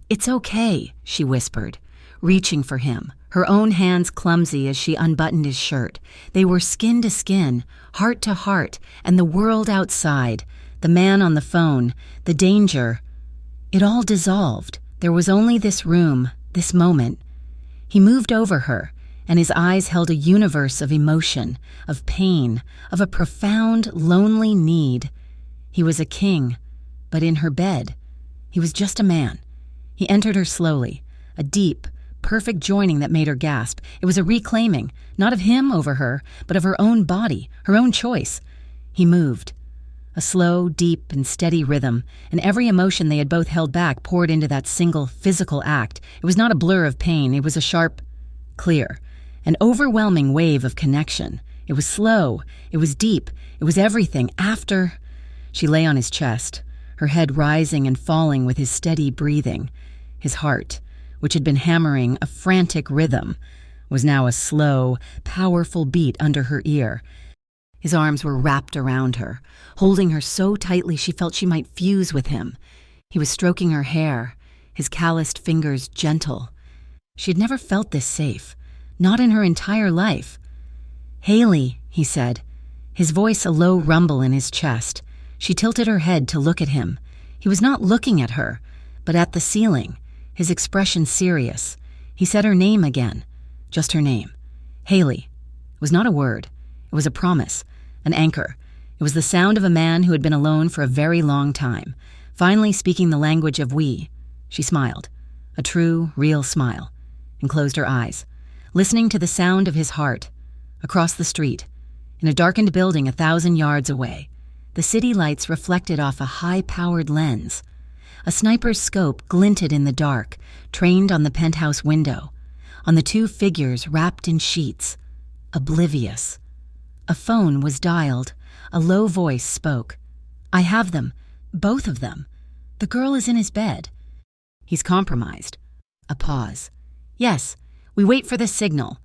"It's okay," she whispered, reaching for him, her own hands clumsy as she unbuttoned his shirt. They were skin to skin, heart to heart, and the world outside, the man on the phone, the danger. It all dissolved. There was only this room, this moment. He moved over her, and his eyes held a universe of emotion, of pain, of a profound, lonely need. He was a king, but in her bed, he was just a man. He entered her slowly, a deep, perfect joining that made her gasp. It was a reclaiming, not of him over her, but of her own body, her own choice. He moved. A slow, deep, and steady rhythm, and every emotion they had both held back poured into that single physical act. It was not a blur of pain, it was a sharp, clear, an overwhelming wave of connection. It was slow, it was deep, it was everything. After, she lay on his chest, her head rising and falling with his steady breathing. His heart, which had been hammering a frantic rhythm, was now a slow, powerful beat under her ear. His arms were wrapped around her, holding her so tightly she felt she might fuse with him. He was stroking her hair, his calloused fingers gentle. She had never felt this safe, not in her entire life. "Haley," he said, his voice a low rumble in his chest. She tilted her head to look at him. He was not looking at her, but at the ceiling, his expression serious. He said her name again, just her name. Haley. It was not a word. It was a promise, an anchor. It was the sound of a man who had been alone for a very long time, finally speaking the language of we. She smiled, a true, real smile, and closed her eyes, listening to the sound of his heart. Across the street, in a darkened building 1,000 yards away, the city lights reflected off a high-powered lens. A sniper's scope glinted in the dark, trained on the penthouse window, on the two figures wrapped in sheets, oblivious. A phone was dialed. A low voice spoke. "I have them. Both of them. The girl is in his bed." "He's compromised." A pause. "Yes, we wait for the signal."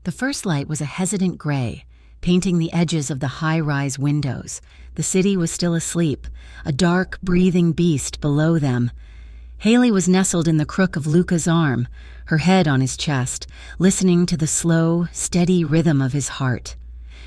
The first light was a hesitant gray, painting the edges of the high-rise windows. The city was still asleep, a dark, breathing beast below them. Haley was nestled in the crook of Luca's arm, her head on his chest, listening to the slow, steady rhythm of his heart.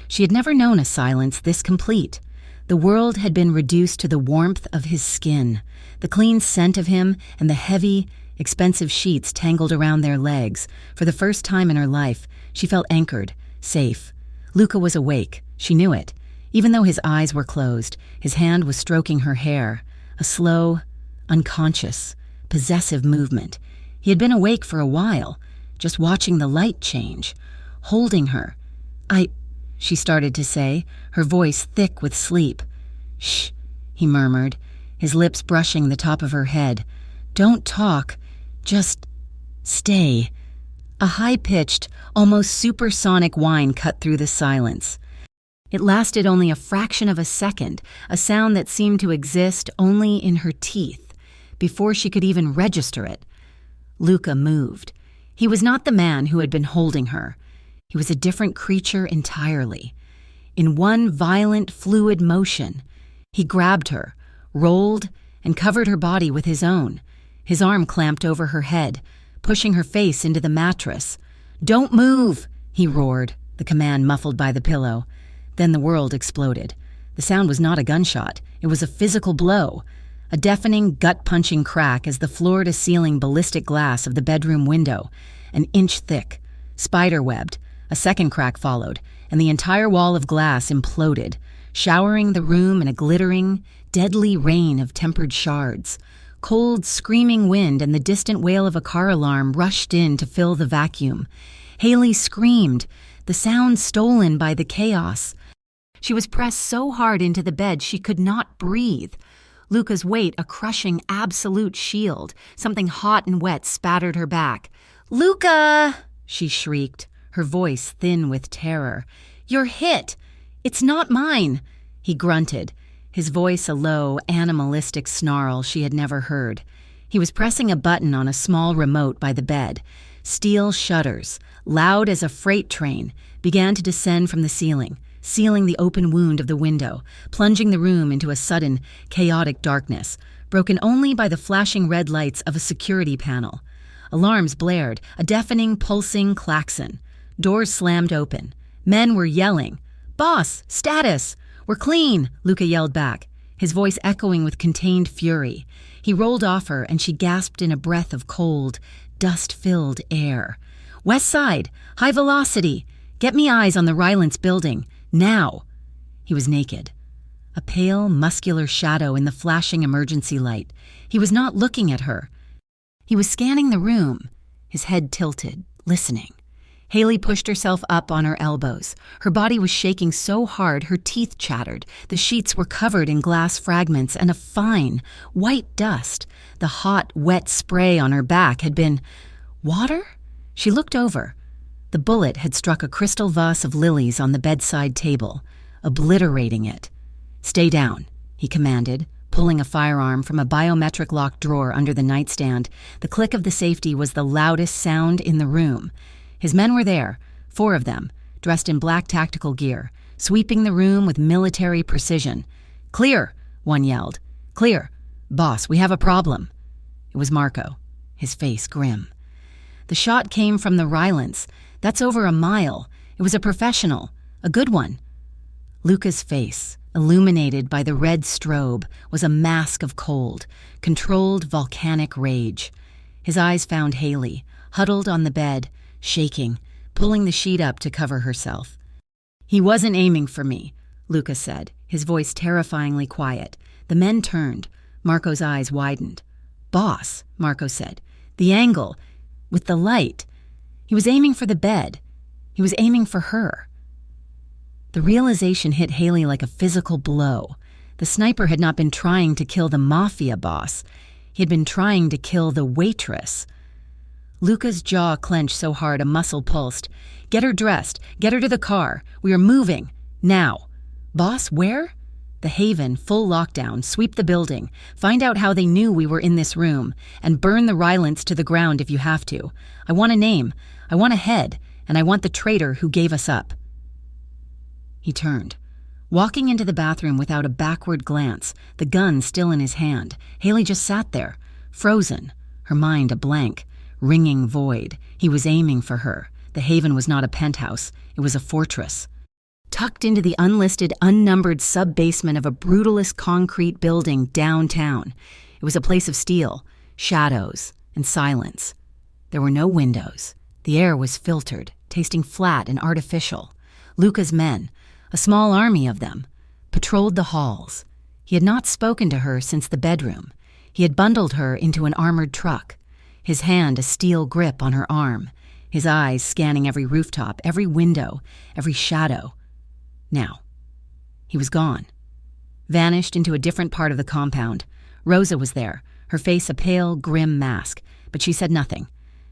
She had never known a silence this complete. The world had been reduced to the warmth of his skin, the clean scent of him, and the heavy, expensive sheets tangled around their legs. For the first time in her life, she felt anchored, safe. Luca was awake. She knew it. Even though his eyes were closed, his hand was stroking her hair, a slow, unconscious, possessive movement. He had been awake for a while, just watching the light change, holding her. She started to say, her voice thick with sleep. "Shh," he murmured, his lips brushing the top of her head. "Don't talk. Just stay." A high-pitched, almost supersonic whine cut through the silence. It lasted only a fraction of a second, a sound that seemed to exist only in her teeth, before she could even register it. Luca moved. He was not the man who had been holding her. He was a different creature entirely. In one violent, fluid motion, he grabbed her, rolled, and covered her body with his own. His arm clamped over her head, pushing her face into the mattress. "Don't move!" he roared, the command muffled by the pillow. Then the world exploded. The sound was not a gunshot. It was a physical blow, a deafening, gut-punching crack as the floor-to-ceiling ballistic glass of the bedroom window, an inch thick, spider-webbed. A second crack followed, and the entire wall of glass imploded, showering the room in a glittering, deadly rain of tempered shards. Cold, screaming wind and the distant wail of a car alarm rushed in to fill the vacuum. Haley screamed, the sound stolen by the chaos. She was pressed so hard into the bed she could not breathe. Luca's weight a crushing, absolute shield. Something hot and wet spattered her back. "Luca!" she shrieked, her voice thin with terror. "You're hit! It's not mine!" He grunted, his voice a low, animalistic snarl she had never heard. He was pressing a button on a small remote by the bed. Steel shutters, loud as a freight train, began to descend from the ceiling, sealing the open wound of the window, plunging the room into a sudden, chaotic darkness, broken only by the flashing red lights of a security panel. Alarms blared, a deafening, pulsing klaxon. Doors slammed open. Men were yelling. "Boss! Status! We're clean!" Luca yelled back, his voice echoing with contained fury. He rolled off her, and she gasped in a breath of cold, dust-filled air. "West side! High velocity! Get me eyes on the Rylance building! Now!" He was naked. A pale, muscular shadow in the flashing emergency light. He was not looking at her. He was scanning the room, his head tilted, listening. Haley pushed herself up on her elbows. Her body was shaking so hard her teeth chattered. The sheets were covered in glass fragments and a fine, white dust. The hot, wet spray on her back had been water? She looked over. The bullet had struck a crystal vase of lilies on the bedside table, obliterating it. "Stay down," he commanded, pulling a firearm from a biometric locked drawer under the nightstand. The click of the safety was the loudest sound in the room. His men were there, 4 of them, dressed in black tactical gear, sweeping the room with military precision. "Clear," one yelled. "Clear. Boss, we have a problem." It was Marco, his face grim. "The shot came from the Rylance. That's over a mile. It was a professional, a good one." Luca's face, illuminated by the red strobe, was a mask of cold, controlled volcanic rage. His eyes found Haley, huddled on the bed, shaking, pulling the sheet up to cover herself. "He wasn't aiming for me," Luca said, his voice terrifyingly quiet. The men turned. Marco's eyes widened. "Boss," Marco said, "the angle, with the light. He was aiming for the bed. He was aiming for her." The realization hit Haley like a physical blow. The sniper had not been trying to kill the mafia boss. He had been trying to kill the waitress. Luca's jaw clenched so hard a muscle pulsed. "Get her dressed. Get her to the car. We are moving. Now." "Boss, where?" "The Haven, full lockdown. Sweep the building. Find out how they knew we were in this room. And burn the Rylance to the ground if you have to. I want a name. I want a head. And I want the traitor who gave us up." He turned. Walking into the bathroom without a backward glance, the gun still in his hand, Haley just sat there, frozen, her mind a blank, ringing void. He was aiming for her. The Haven was not a penthouse. It was a fortress. Tucked into the unlisted, unnumbered sub-basement of a brutalist concrete building downtown. It was a place of steel, shadows, and silence. There were no windows. The air was filtered, tasting flat and artificial. Luca's men, a small army of them, patrolled the halls. He had not spoken to her since the bedroom. He had bundled her into an armored truck, his hand a steel grip on her arm, his eyes scanning every rooftop, every window, every shadow. Now, he was gone, vanished into a different part of the compound. Rosa was there, her face a pale, grim mask, but she said nothing,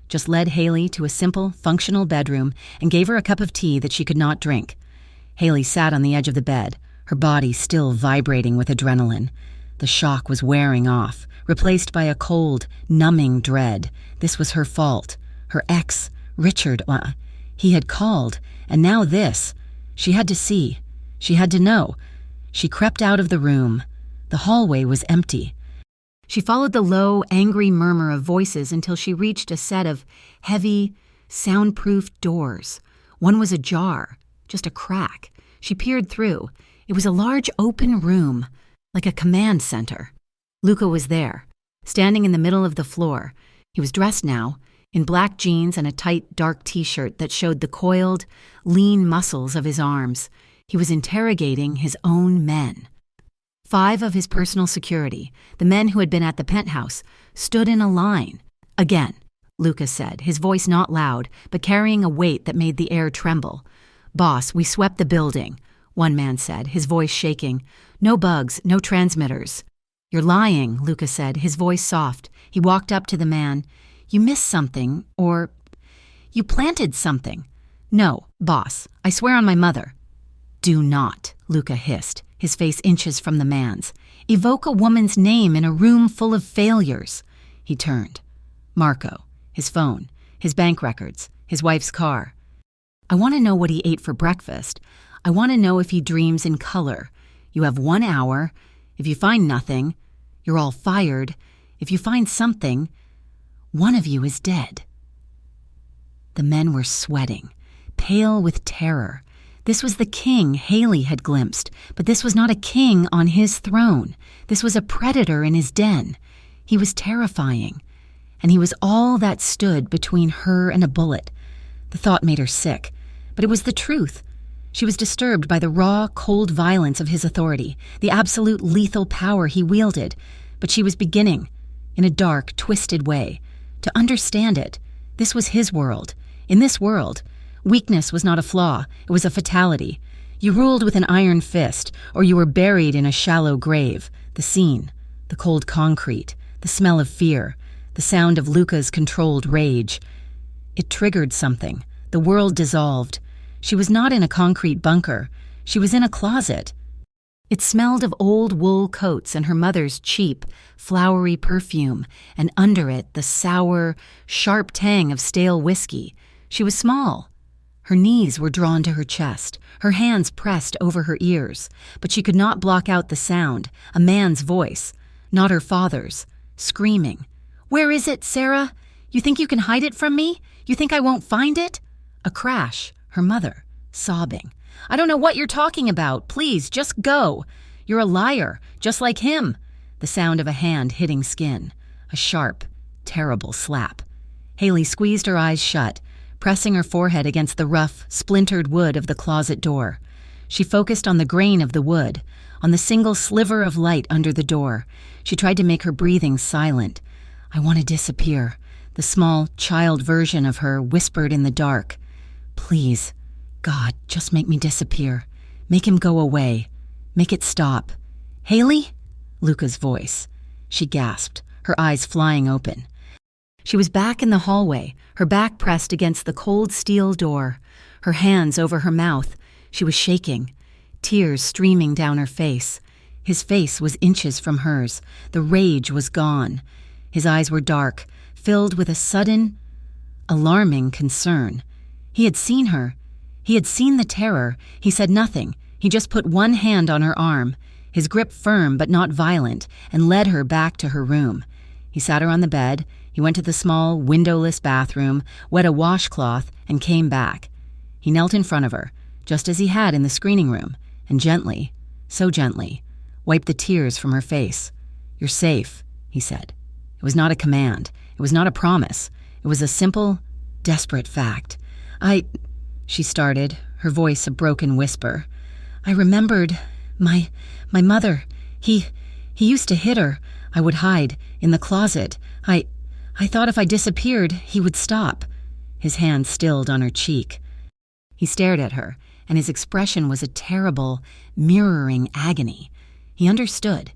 just led Haley to a simple, functional bedroom and gave her a cup of tea that she could not drink. Haley sat on the edge of the bed, her body still vibrating with adrenaline. The shock was wearing off, replaced by a cold, numbing dread. This was her fault. Her ex, Richard, he had called, and now this. She had to see. She had to know. She crept out of the room. The hallway was empty. She followed the low, angry murmur of voices until she reached a set of heavy, soundproof doors. One was ajar, just a crack. She peered through. It was a large open room, like a command center. Luca was there, standing in the middle of the floor. He was dressed now, in black jeans and a tight, dark t-shirt that showed the coiled, lean muscles of his arms. He was interrogating his own men. 5 of his personal security, the men who had been at the penthouse, stood in a line. "Again," Luca said, his voice not loud, but carrying a weight that made the air tremble. "Boss, we swept the building," one man said, his voice shaking. "No bugs, no transmitters." "You're lying," Luca said, his voice soft. He walked up to the man. "You missed something, or you planted something." "No, boss, I swear on my mother." "Do not," Luca hissed, his face inches from the man's. "Evoke a woman's name in a room full of failures." He turned. Marco, his phone, his bank records, his wife's car. "I want to know what he ate for breakfast. I want to know if he dreams in color. You have 1 hour. If you find nothing, you're all fired. If you find something, one of you is dead." The men were sweating, pale with terror. This was the king Haley had glimpsed, but this was not a king on his throne. This was a predator in his den. He was terrifying, and he was all that stood between her and a bullet. The thought made her sick, but it was the truth. She was disturbed by the raw, cold violence of his authority, the absolute lethal power he wielded, but she was beginning, in a dark, twisted way, to understand it. This was his world. In this world, weakness was not a flaw, it was a fatality. You ruled with an iron fist, or you were buried in a shallow grave. The scene, the cold concrete, the smell of fear, the sound of Luca's controlled rage. It triggered something. The world dissolved. She was not in a concrete bunker. She was in a closet. It smelled of old wool coats and her mother's cheap, flowery perfume, and under it the sour, sharp tang of stale whiskey. She was small. Her knees were drawn to her chest, her hands pressed over her ears, but she could not block out the sound, a man's voice, not her father's, screaming. "Where is it, Sarah? You think you can hide it from me? You think I won't find it?" A crash. Her mother, sobbing. "I don't know what you're talking about. Please, just go. You're a liar, just like him." The sound of a hand hitting skin. A sharp, terrible slap. Haley squeezed her eyes shut, pressing her forehead against the rough, splintered wood of the closet door. She focused on the grain of the wood, on the single sliver of light under the door. She tried to make her breathing silent. "I want to disappear." The small, child version of her whispered in the dark. "Please, God, just make me disappear. Make him go away. Make it stop." "Haley?" Luca's voice. She gasped, her eyes flying open. She was back in the hallway, her back pressed against the cold steel door, her hands over her mouth. She was shaking, tears streaming down her face. His face was inches from hers. The rage was gone. His eyes were dark, filled with a sudden, alarming concern. He had seen her. He had seen the terror. He said nothing. He just put one hand on her arm, his grip firm but not violent, and led her back to her room. He sat her on the bed. He went to the small, windowless bathroom, wet a washcloth, and came back. He knelt in front of her, just as he had in the screening room, and gently, so gently, wiped the tears from her face. "You're safe," he said. It was not a command. It was not a promise. It was a simple, desperate fact. She started, her voice a broken whisper. "I remembered my mother. He used to hit her. I would hide in the closet. I thought if I disappeared, he would stop." His hand stilled on her cheek. He stared at her, and his expression was a terrible, mirroring agony. He understood.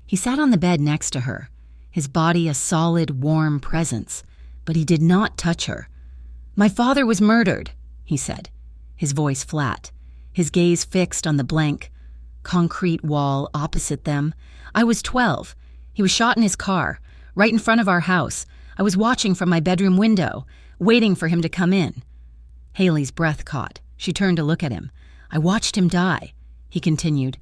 He sat on the bed next to her, his body a solid, warm presence, but he did not touch her. "My father was murdered," he said, his voice flat, his gaze fixed on the blank, concrete wall opposite them. "I was 12. He was shot in his car, right in front of our house. I was watching from my bedroom window, waiting for him to come in." Haley's breath caught. She turned to look at him. "I watched him die," he continued,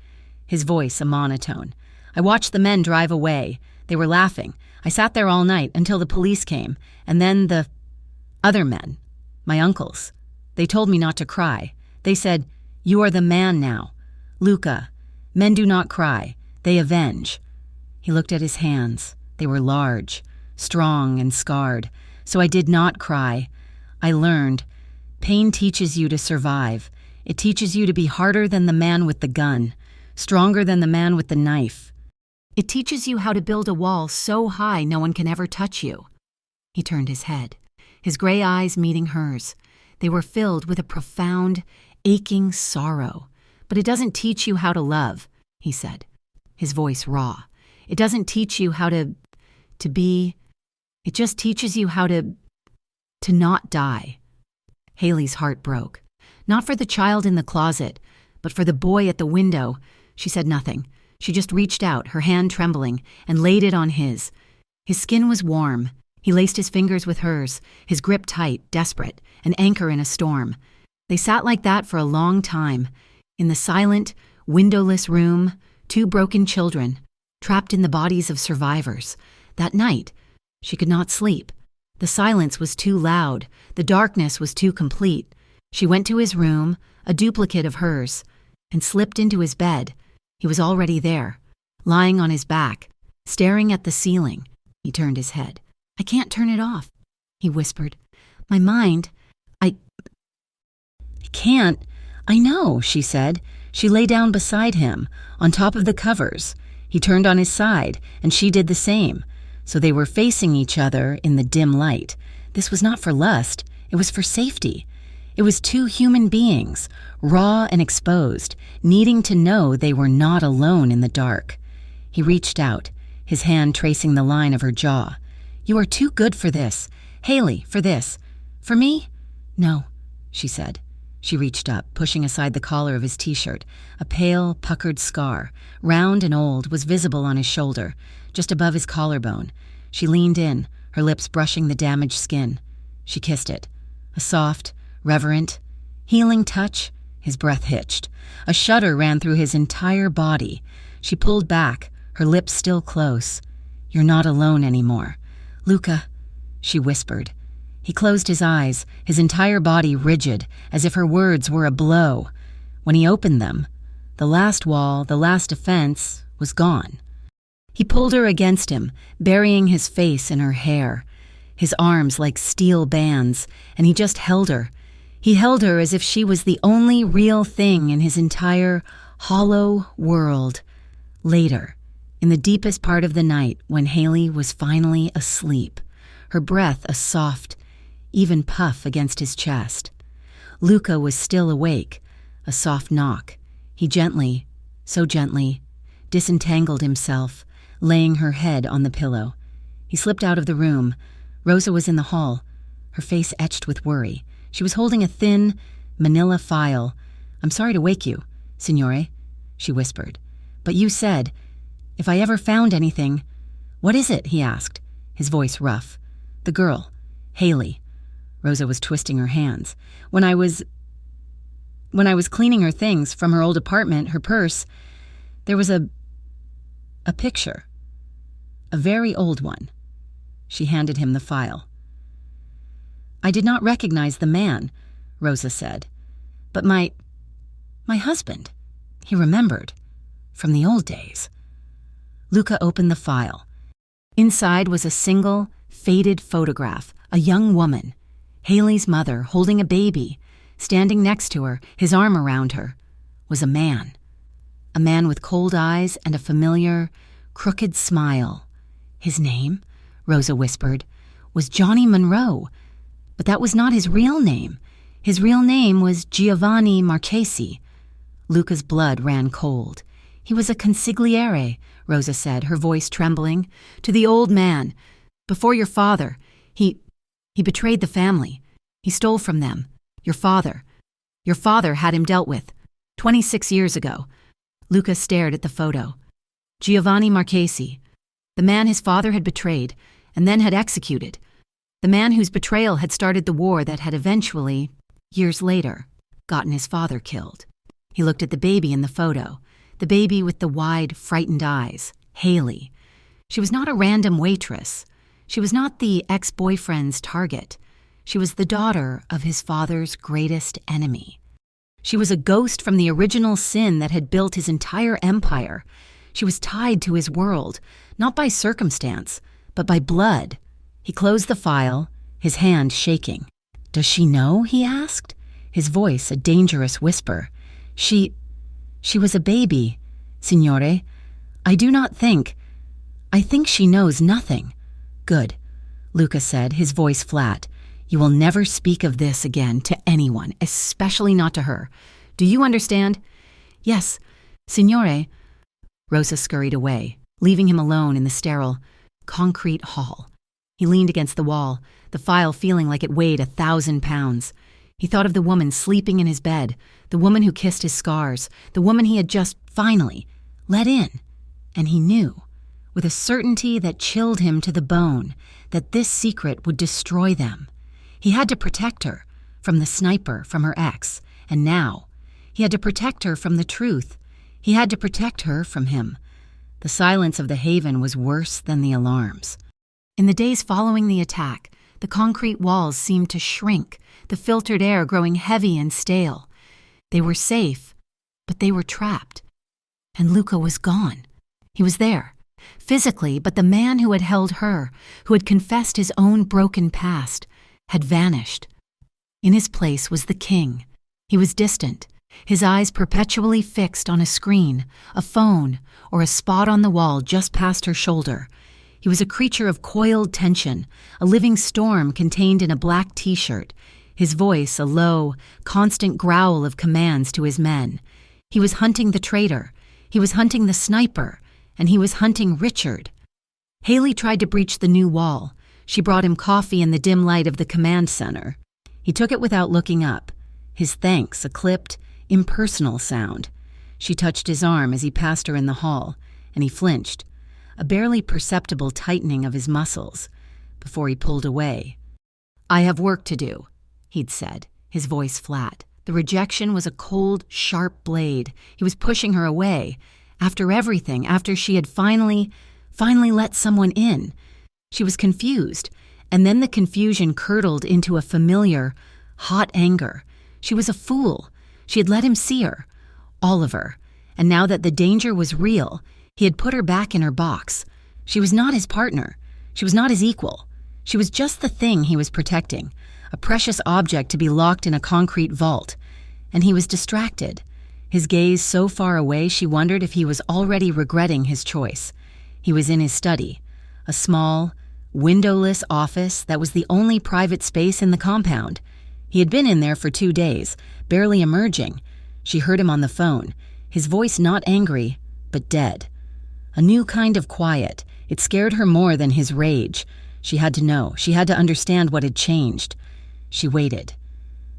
his voice a monotone. "I watched the men drive away. They were laughing. I sat there all night until the police came, and then the other men, my uncles. They told me not to cry. They said, 'You are the man now. Luca, men do not cry. They avenge.'" He looked at his hands. They were large, strong, and scarred. "So I did not cry. I learned. Pain teaches you to survive. It teaches you to be harder than the man with the gun, stronger than the man with the knife. It teaches you how to build a wall so high no one can ever touch you." He turned his head, his gray eyes meeting hers. They were filled with a profound, aching sorrow. "But it doesn't teach you how to love," he said, his voice raw. "It doesn't teach you how to be. It just teaches you how to not die." Haley's heart broke. Not for the child in the closet, but for the boy at the window. She said nothing. She just reached out, her hand trembling, and laid it on his. His skin was warm. He laced his fingers with hers, his grip tight, desperate, an anchor in a storm. They sat like that for a long time. In the silent, windowless room, 2 broken children, trapped in the bodies of survivors. That night, she could not sleep. The silence was too loud. The darkness was too complete. She went to his room, a duplicate of hers, and slipped into his bed. He was already there, lying on his back, staring at the ceiling. He turned his head. "I can't turn it off," he whispered. "My mind, I can't." "I know," she said. She lay down beside him, on top of the covers. He turned on his side, and she did the same. So they were facing each other in the dim light. This was not for lust, it was for safety. It was 2 human beings, raw and exposed, needing to know they were not alone in the dark. He reached out, his hand tracing the line of her jaw. "You are too good for this. Haley, for this. For me?" "No," she said. She reached up, pushing aside the collar of his t-shirt. A pale, puckered scar, round and old, was visible on his shoulder, just above his collarbone. She leaned in, her lips brushing the damaged skin. She kissed it. A soft, reverent, healing touch. His breath hitched. A shudder ran through his entire body. She pulled back, her lips still close. "You're not alone anymore. Luca," she whispered. He closed his eyes, his entire body rigid, as if her words were a blow. When he opened them, the last wall, the last defense, was gone. He pulled her against him, burying his face in her hair, his arms like steel bands, and he just held her. He held her as if she was the only real thing in his entire hollow world. Later, in the deepest part of the night, when Haley was finally asleep, her breath a soft, even puff against his chest. Luca was still awake. A soft knock. He gently, so gently, disentangled himself, laying her head on the pillow. He slipped out of the room. Rosa was in the hall, her face etched with worry. She was holding a thin, manila file. "I'm sorry to wake you, signore," she whispered. "But you said, if I ever found anything—" "What is it?" he asked, his voice rough. "The girl, Haley." Rosa was twisting her hands. When I was cleaning her things from her old apartment, her purse, there was a picture. A very old one." She handed him the file. "I did not recognize the man," Rosa said. "But my husband, he remembered, from the old days." Luca opened the file. Inside was a single, faded photograph, a young woman, Haley's mother, holding a baby. Standing next to her, his arm around her, was a man. A man with cold eyes and a familiar, crooked smile. His name, Rosa whispered, was Johnny Monroe. But that was not his real name. His real name was Giovanni Marchesi. Luca's blood ran cold. "He was a consigliere," Rosa said, her voice trembling. "To the old man. Before your father. He betrayed the family. He stole from them. Your father had him dealt with. 26 years ago." Luca stared at the photo. Giovanni Marchesi, the man his father had betrayed and then had executed. The man whose betrayal had started the war that had eventually, years later, gotten his father killed. He looked at the baby in the photo, the baby with the wide, frightened eyes, Haley. She was not a random waitress. She was not the ex-boyfriend's target. She was the daughter of his father's greatest enemy. She was a ghost from the original sin that had built his entire empire. She was tied to his world, not by circumstance, but by blood. He closed the file, his hand shaking. "Does she know?" he asked, his voice a dangerous whisper. She was a baby, signore. I think she knows nothing." "Good," Luca said, his voice flat. "You will never speak of this again to anyone, especially not to her. Do you understand?" "Yes, signore." Rosa scurried away, leaving him alone in the sterile, concrete hall. He leaned against the wall, the file feeling like it weighed 1,000 pounds. He thought of the woman sleeping in his bed, the woman who kissed his scars, the woman he had just finally let in. And he knew, with a certainty that chilled him to the bone, that this secret would destroy them. He had to protect her, from the sniper, from her ex, and now He had to protect her from the truth. He had to protect her from him. The silence of the haven was worse than the alarms. In the days following the attack, the concrete walls seemed to shrink, the filtered air growing heavy and stale. They were safe, but they were trapped. And Luca was gone. He was there, physically, but the man who had held her, who had confessed his own broken past, had vanished. In his place was the king. He was distant, his eyes perpetually fixed on a screen, a phone, or a spot on the wall just past her shoulder. He was a creature of coiled tension, a living storm contained in a black t-shirt, his voice a low, constant growl of commands to his men. He was hunting the traitor, he was hunting the sniper, and he was hunting Richard. Haley tried to breach the new wall. She brought him coffee in the dim light of the command center. He took it without looking up, his thanks a clipped, impersonal sound. She touched his arm as he passed her in the hall, and he flinched, a barely perceptible tightening of his muscles, before he pulled away. "I have work to do," he'd said, his voice flat. The rejection was a cold, sharp blade. He was pushing her away. After everything, after she had finally let someone in. She was confused, and then the confusion curdled into a familiar, hot anger. She was a fool. She had let him see her, all of her, and now that the danger was real, he had put her back in her box. She was not his partner. She was not his equal. She was just the thing he was protecting, a precious object to be locked in a concrete vault. And he was distracted, his gaze so far away she wondered if he was already regretting his choice. He was in his study, a small, windowless office that was the only private space in the compound. He had been in there for 2 days, barely emerging. She heard him on the phone, his voice not angry, but dead. A new kind of quiet. It scared her more than his rage. She had to know. She had to understand what had changed. She waited.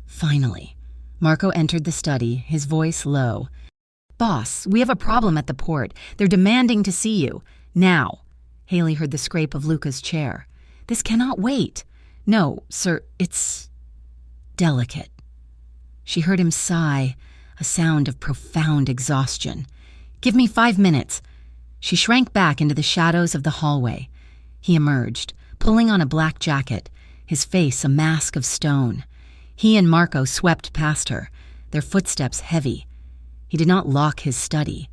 Finally, Marco entered the study, his voice low. "Boss, we have a problem at the port. They're demanding to see you. Now." Haley heard the scrape of Luca's chair. "This cannot wait." "No, sir, it's delicate." She heard him sigh, a sound of profound exhaustion. "Give me 5 minutes." She shrank back into the shadows of the hallway. He emerged, pulling on a black jacket, his face a mask of stone. He and Marco swept past her, their footsteps heavy. He did not lock his study.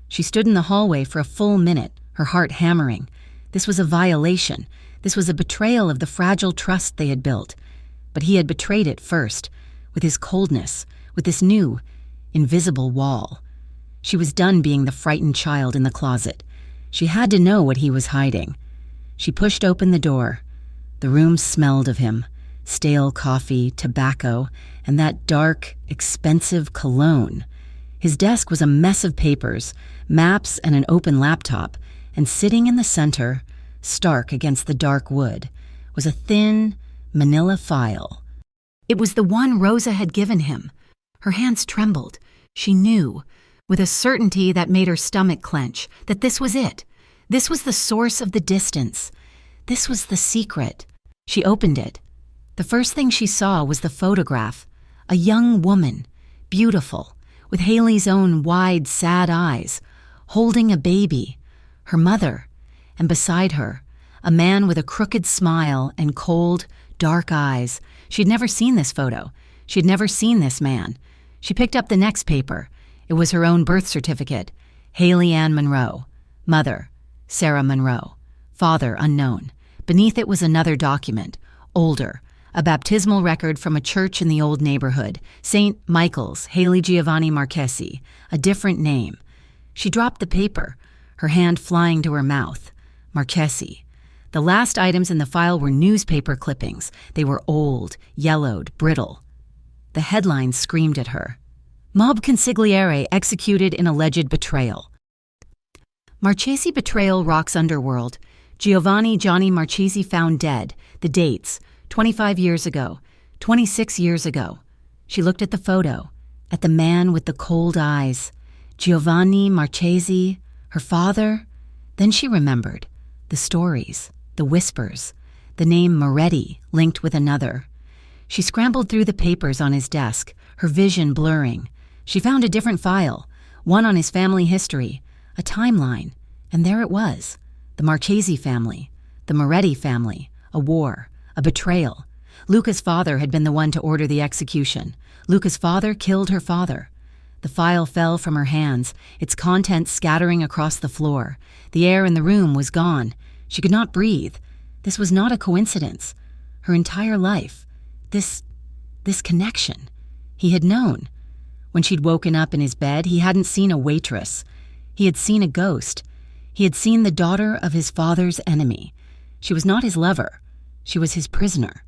She stood in the hallway for a full minute, her heart hammering. This was a violation. This was a betrayal of the fragile trust they had built. But he had betrayed it first, with his coldness, with this new, invisible wall. She was done being the frightened child in the closet. She had to know what he was hiding. She pushed open the door. The room smelled of him, stale coffee, tobacco, and that dark, expensive cologne. His desk was a mess of papers, maps, and an open laptop, and sitting in the center, stark against the dark wood, was a thin, manila file. It was the one Rosa had given him. Her hands trembled. She knew, with a certainty that made her stomach clench, that this was it. This was the source of the distance. This was the secret. She opened it. The first thing she saw was the photograph. A young woman, beautiful, with Haley's own wide, sad eyes, holding a baby, her mother, and beside her, a man with a crooked smile and cold, dark eyes. She'd never seen this photo. She'd never seen this man. She picked up the next paper. It was her own birth certificate. Haley Ann Monroe. Mother, Sarah Monroe. Father, unknown. Beneath it was another document, older, a baptismal record from a church in the old neighborhood, St. Michael's, Haley Giovanni Marchesi, a different name. She dropped the paper, her hand flying to her mouth. Marchesi. The last items in the file were newspaper clippings. They were old, yellowed, brittle. The headlines screamed at her. Mob consigliere executed in alleged betrayal. Marchesi betrayal rocks underworld. Giovanni Johnny Marchesi found dead. The dates, 25 years ago, 26 years ago. She looked at the photo, at the man with the cold eyes. Giovanni Marchesi, her father. Then she remembered. The stories, the whispers, the name Moretti linked with another. She scrambled through the papers on his desk, her vision blurring. She found a different file, one on his family history, a timeline, and there it was. The Marchese family, the Moretti family, a war, a betrayal. Luca's father had been the one to order the execution. Luca's father killed her father. The file fell from her hands, its contents scattering across the floor. The air in the room was gone. She could not breathe. This was not a coincidence. Her entire life. This connection. He had known. When she'd woken up in his bed, he hadn't seen a waitress. He had seen a ghost. He had seen the daughter of his father's enemy. She was not his lover. She was his prisoner.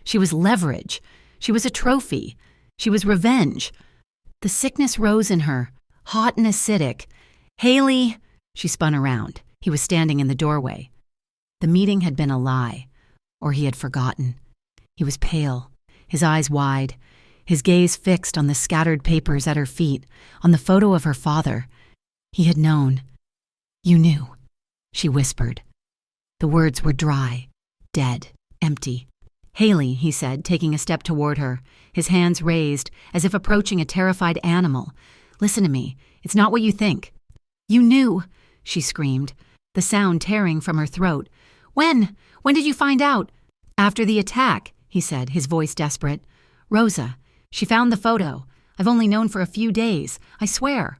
She was leverage. She was a trophy. She was revenge. The sickness rose in her, hot and acidic. "Haley," she spun around. He was standing in the doorway. The meeting had been a lie, or he had forgotten. He was pale, his eyes wide, his gaze fixed on the scattered papers at her feet, on the photo of her father. He had known. "You knew," she whispered. The words were dry, dead, empty. "Haley," he said, taking a step toward her, his hands raised, as if approaching a terrified animal. "Listen to me. It's not what you think." "You knew," she screamed, the sound tearing from her throat. When? When did you find out?" "After the attack," he said, his voice desperate. "Rosa. She found the photo. I've only known for a few days. I swear."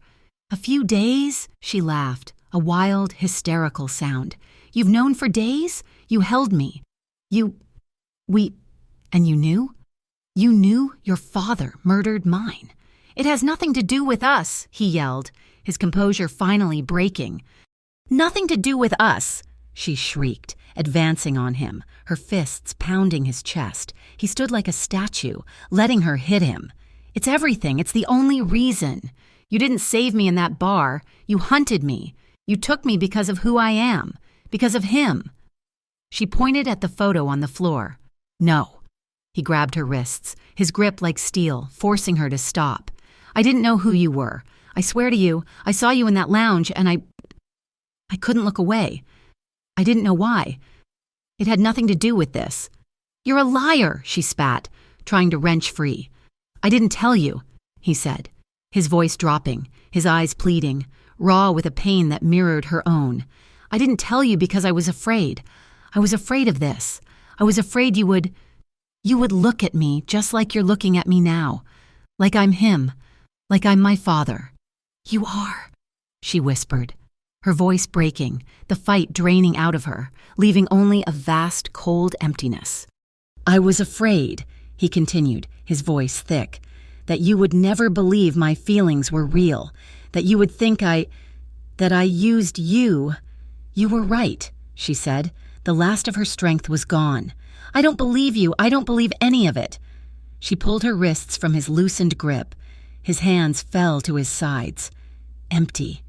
"A few days?" She laughed, a wild, hysterical sound. "You've known for days? You held me. And you knew? You knew your father murdered mine. It has nothing to do with us," he yelled, his composure finally breaking. "Nothing to do with us," she shrieked, advancing on him, her fists pounding his chest. He stood like a statue, letting her hit him. "It's everything. It's the only reason. You didn't save me in that bar. You hunted me. You took me because of who I am, because of him." She pointed at the photo on the floor. "No." He grabbed her wrists, his grip like steel, forcing her to stop. "I didn't know who you were. I swear to you, I saw you in that lounge and I couldn't look away. I didn't know why. It had nothing to do with this." "You're a liar," she spat, trying to wrench free. "I didn't tell you," he said, his voice dropping, his eyes pleading, raw with a pain that mirrored her own. "I didn't tell you because I was afraid. I was afraid of this. I was afraid you would look at me just like you're looking at me now. Like I'm him. Like I'm my father." "You are," she whispered, her voice breaking, the fight draining out of her, leaving only a vast, cold emptiness. "I was afraid," he continued, his voice thick, "that you would never believe my feelings were real, that you would think that I used you." "You were right," she said. The last of her strength was gone. "I don't believe you. I don't believe any of it." She pulled her wrists from his loosened grip. His hands fell to his sides. Empty.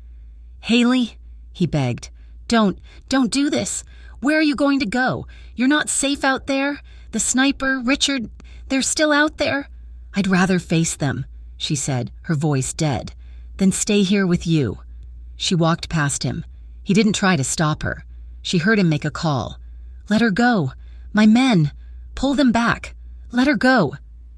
"Haley," he begged, Don't do this. Where are you going to go? You're not safe out there. The sniper, Richard, they're still out there." "I'd rather face them," she said, her voice dead, "than stay here with you." She walked past him. He didn't try to stop her. She heard him make a call. "Let her go. My men. Pull them back. Let her go."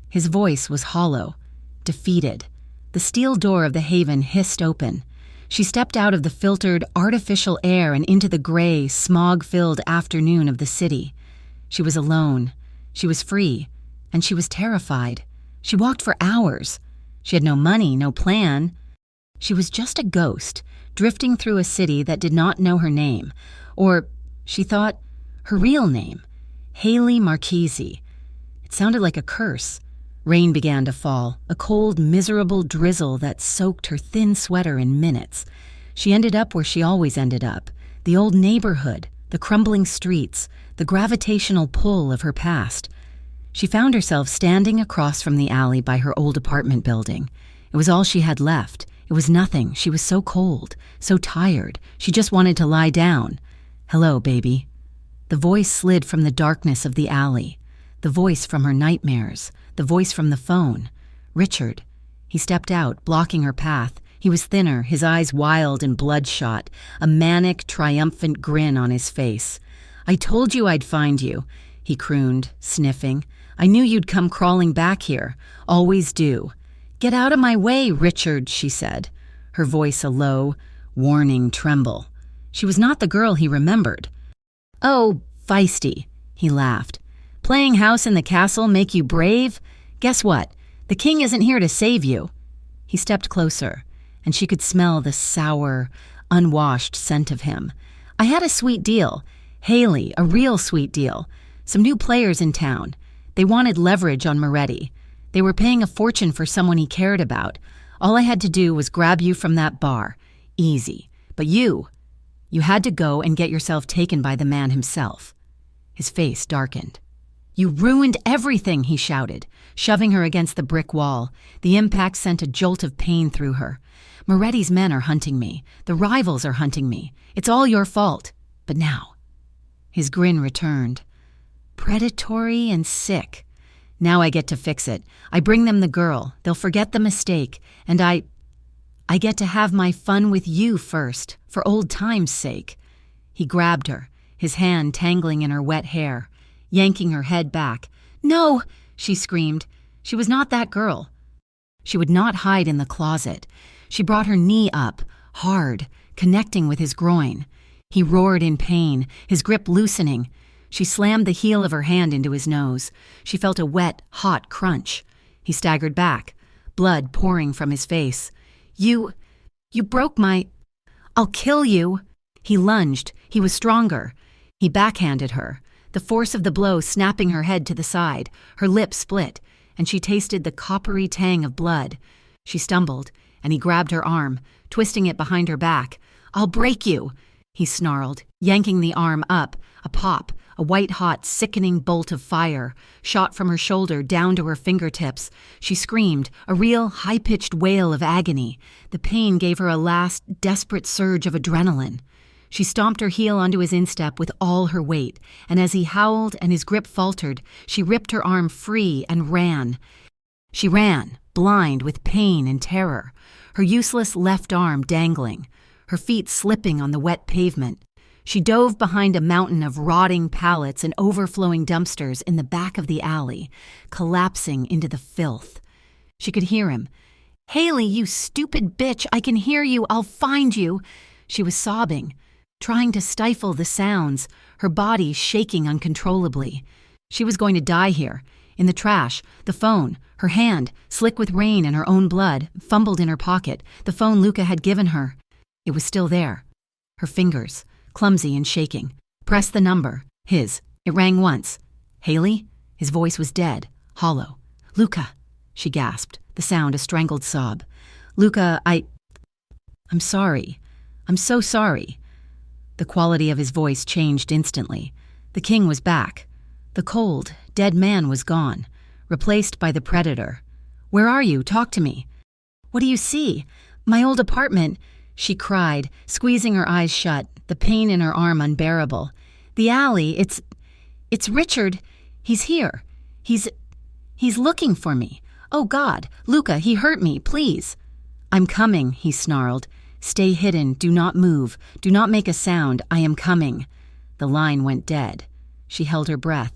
His voice was hollow, defeated. The steel door of the haven hissed open. She stepped out of the filtered, artificial air and into the gray, smog-filled afternoon of the city. She was alone. She was free. And she was terrified. She walked for hours. She had no money, no plan. She was just a ghost, drifting through a city that did not know her name. Or, she thought, her real name. Haley Marchese. It sounded like a curse. Rain began to fall, a cold, miserable drizzle that soaked her thin sweater in minutes. She ended up where she always ended up, the old neighborhood, the crumbling streets, the gravitational pull of her past. She found herself standing across from the alley by her old apartment building. It was all she had left. It was nothing. She was so cold, so tired. She just wanted to lie down. "Hello, baby." The voice slid from the darkness of the alley. The voice from her nightmares. The voice from the phone. Richard. He stepped out, blocking her path. He was thinner, his eyes wild and bloodshot, a manic, triumphant grin on his face. "I told you I'd find you," he crooned, sniffing. "I knew you'd come crawling back here. Always do. "Get out of my way, Richard," she said, her voice a low, warning tremble. She was not the girl he remembered. "Oh, feisty," he laughed. "Playing house in the castle make you brave? Guess what? The king isn't here to save you." He stepped closer, and she could smell the sour, unwashed scent of him. "I had a sweet deal. Haley, a real sweet deal. Some new players in town. They wanted leverage on Moretti. They were paying a fortune for someone he cared about. All I had to do was grab you from that bar. Easy. But you had to go and get yourself taken by the man himself." His face darkened. "You ruined everything," he shouted, shoving her against the brick wall. The impact sent a jolt of pain through her. "Moretti's men are hunting me. The rivals are hunting me. It's all your fault. But now..." His grin returned. "Predatory and sick. Now I get to fix it. I bring them the girl. They'll forget the mistake. And I get to have my fun with you first, for old time's sake." He grabbed her, his hand tangling in her wet hair, yanking her head back. "No!" she screamed. She was not that girl. She would not hide in the closet. She brought her knee up, hard, connecting with his groin. He roared in pain, his grip loosening. She slammed the heel of her hand into his nose. She felt a wet, hot crunch. He staggered back, blood pouring from his face. You broke my... I'll kill you." He lunged. He was stronger. He backhanded her, the force of the blow snapping her head to the side. Her lips split, and she tasted the coppery tang of blood. She stumbled, and he grabbed her arm, twisting it behind her back. "I'll break you," he snarled, yanking the arm up. A pop, a white-hot, sickening bolt of fire, shot from her shoulder down to her fingertips. She screamed, a real high-pitched wail of agony. The pain gave her a last, desperate surge of adrenaline. She stomped her heel onto his instep with all her weight, and as he howled and his grip faltered, she ripped her arm free and ran. She ran, blind with pain and terror, her useless left arm dangling, her feet slipping on the wet pavement. She dove behind a mountain of rotting pallets and overflowing dumpsters in the back of the alley, collapsing into the filth. She could hear him. "Haley, you stupid bitch, I can hear you, I'll find you." She was sobbing, trying to stifle the sounds, her body shaking uncontrollably. She was going to die here, in the trash, the phone, her hand, slick with rain and her own blood, fumbled in her pocket, the phone Luca had given her. It was still there. Her fingers, clumsy and shaking, pressed the number, his. It rang once. "Haley?" His voice was dead, hollow. "Luca," she gasped, the sound a strangled sob. "Luca, I'm sorry. I'm so sorry." The quality of his voice changed instantly. The king was back. The cold, dead man was gone, replaced by the predator. "Where are you? Talk to me." "What do you see? My old apartment," she cried, squeezing her eyes shut, the pain in her arm unbearable. "The alley, it's Richard. He's here. He's looking for me. Oh God, Luca, he hurt me, please." "I'm coming," he snarled. "Stay hidden, do not move, do not make a sound, I am coming." The line went dead. She held her breath.